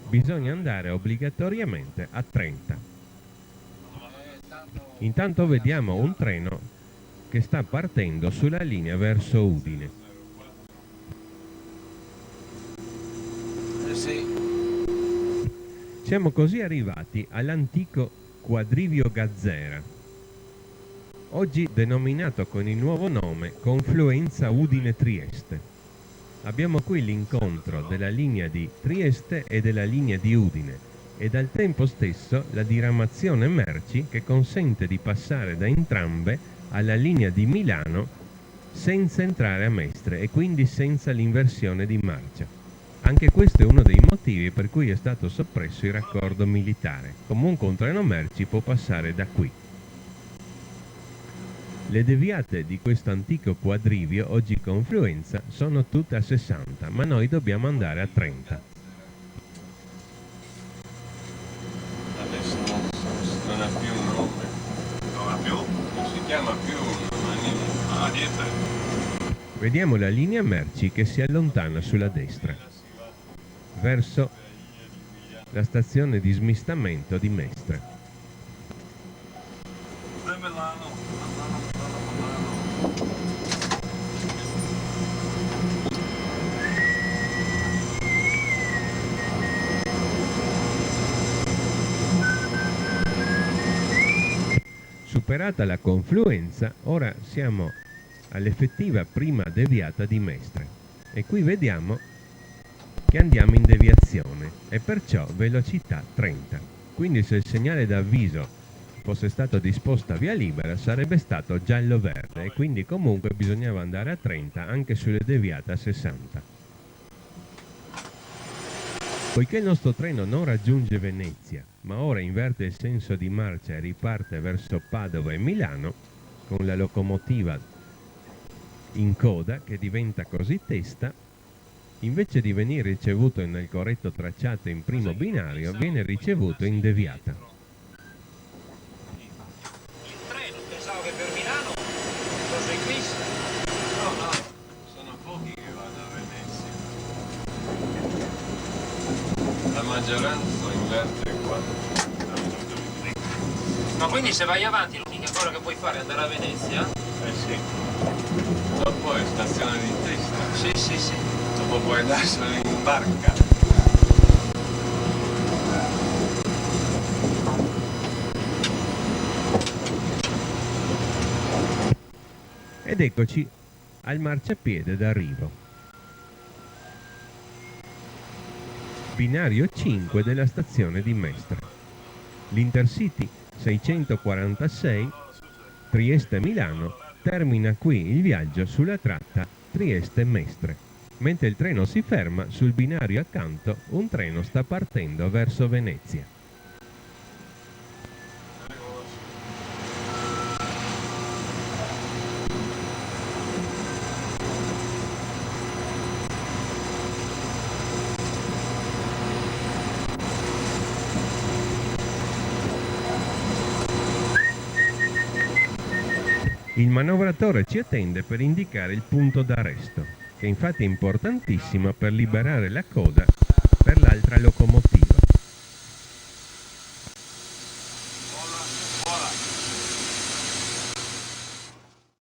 bisogna andare obbligatoriamente a 30. Intanto vediamo un treno che sta partendo sulla linea verso Udine. Sì. Siamo così arrivati all'antico quadrivio Gazzera, oggi denominato con il nuovo nome Confluenza Udine-Trieste. Abbiamo qui l'incontro della linea di Trieste e della linea di Udine ed al tempo stesso la diramazione merci che consente di passare da entrambe alla linea di Milano senza entrare a Mestre e quindi senza l'inversione di marcia. Anche questo è uno dei motivi per cui è stato soppresso il raccordo militare. Comunque un treno merci può passare da qui. Le deviate di questo antico quadrivio, oggi Confluenza, sono tutte a 60, ma noi dobbiamo andare a 30. Adesso non ha più un nome. Non ha più? Non si chiama più niente. Vediamo la linea merci che si allontana sulla destra, verso la stazione di smistamento di Mestre. Superata la confluenza, ora siamo all'effettiva prima deviata di Mestre e qui vediamo che andiamo in deviazione e perciò velocità 30. Quindi se il segnale d'avviso fosse stato disposto a via libera sarebbe stato giallo-verde e quindi comunque bisognava andare a 30 anche sulle deviate a 60. Poiché il nostro treno non raggiunge Venezia, ma ora inverte il senso di marcia e riparte verso Padova e Milano, con la locomotiva in coda che diventa così testa, invece di venire ricevuto nel corretto tracciato in primo binario, viene ricevuto in deviata. Il treno, pensavo che per Milano fosse in crisi. No, sono pochi che vanno a Venezia. La maggioranza inverte qua. Ma quindi se vai avanti l'unica cosa che puoi fare è andare a Venezia? Eh sì. Dopo è stazione di testa. Sì. Dopo puoi andarsene in barca. Ed eccoci al marciapiede d'arrivo. Binario 5 della stazione di Mestre. L'Intercity 646 Trieste-Milano termina qui il viaggio sulla tratta Trieste-Mestre. Mentre il treno si ferma, sul binario accanto un treno sta partendo verso Venezia. Il manovratore ci attende per indicare il punto d'arresto, che infatti è importantissimo per liberare la coda per l'altra locomotiva.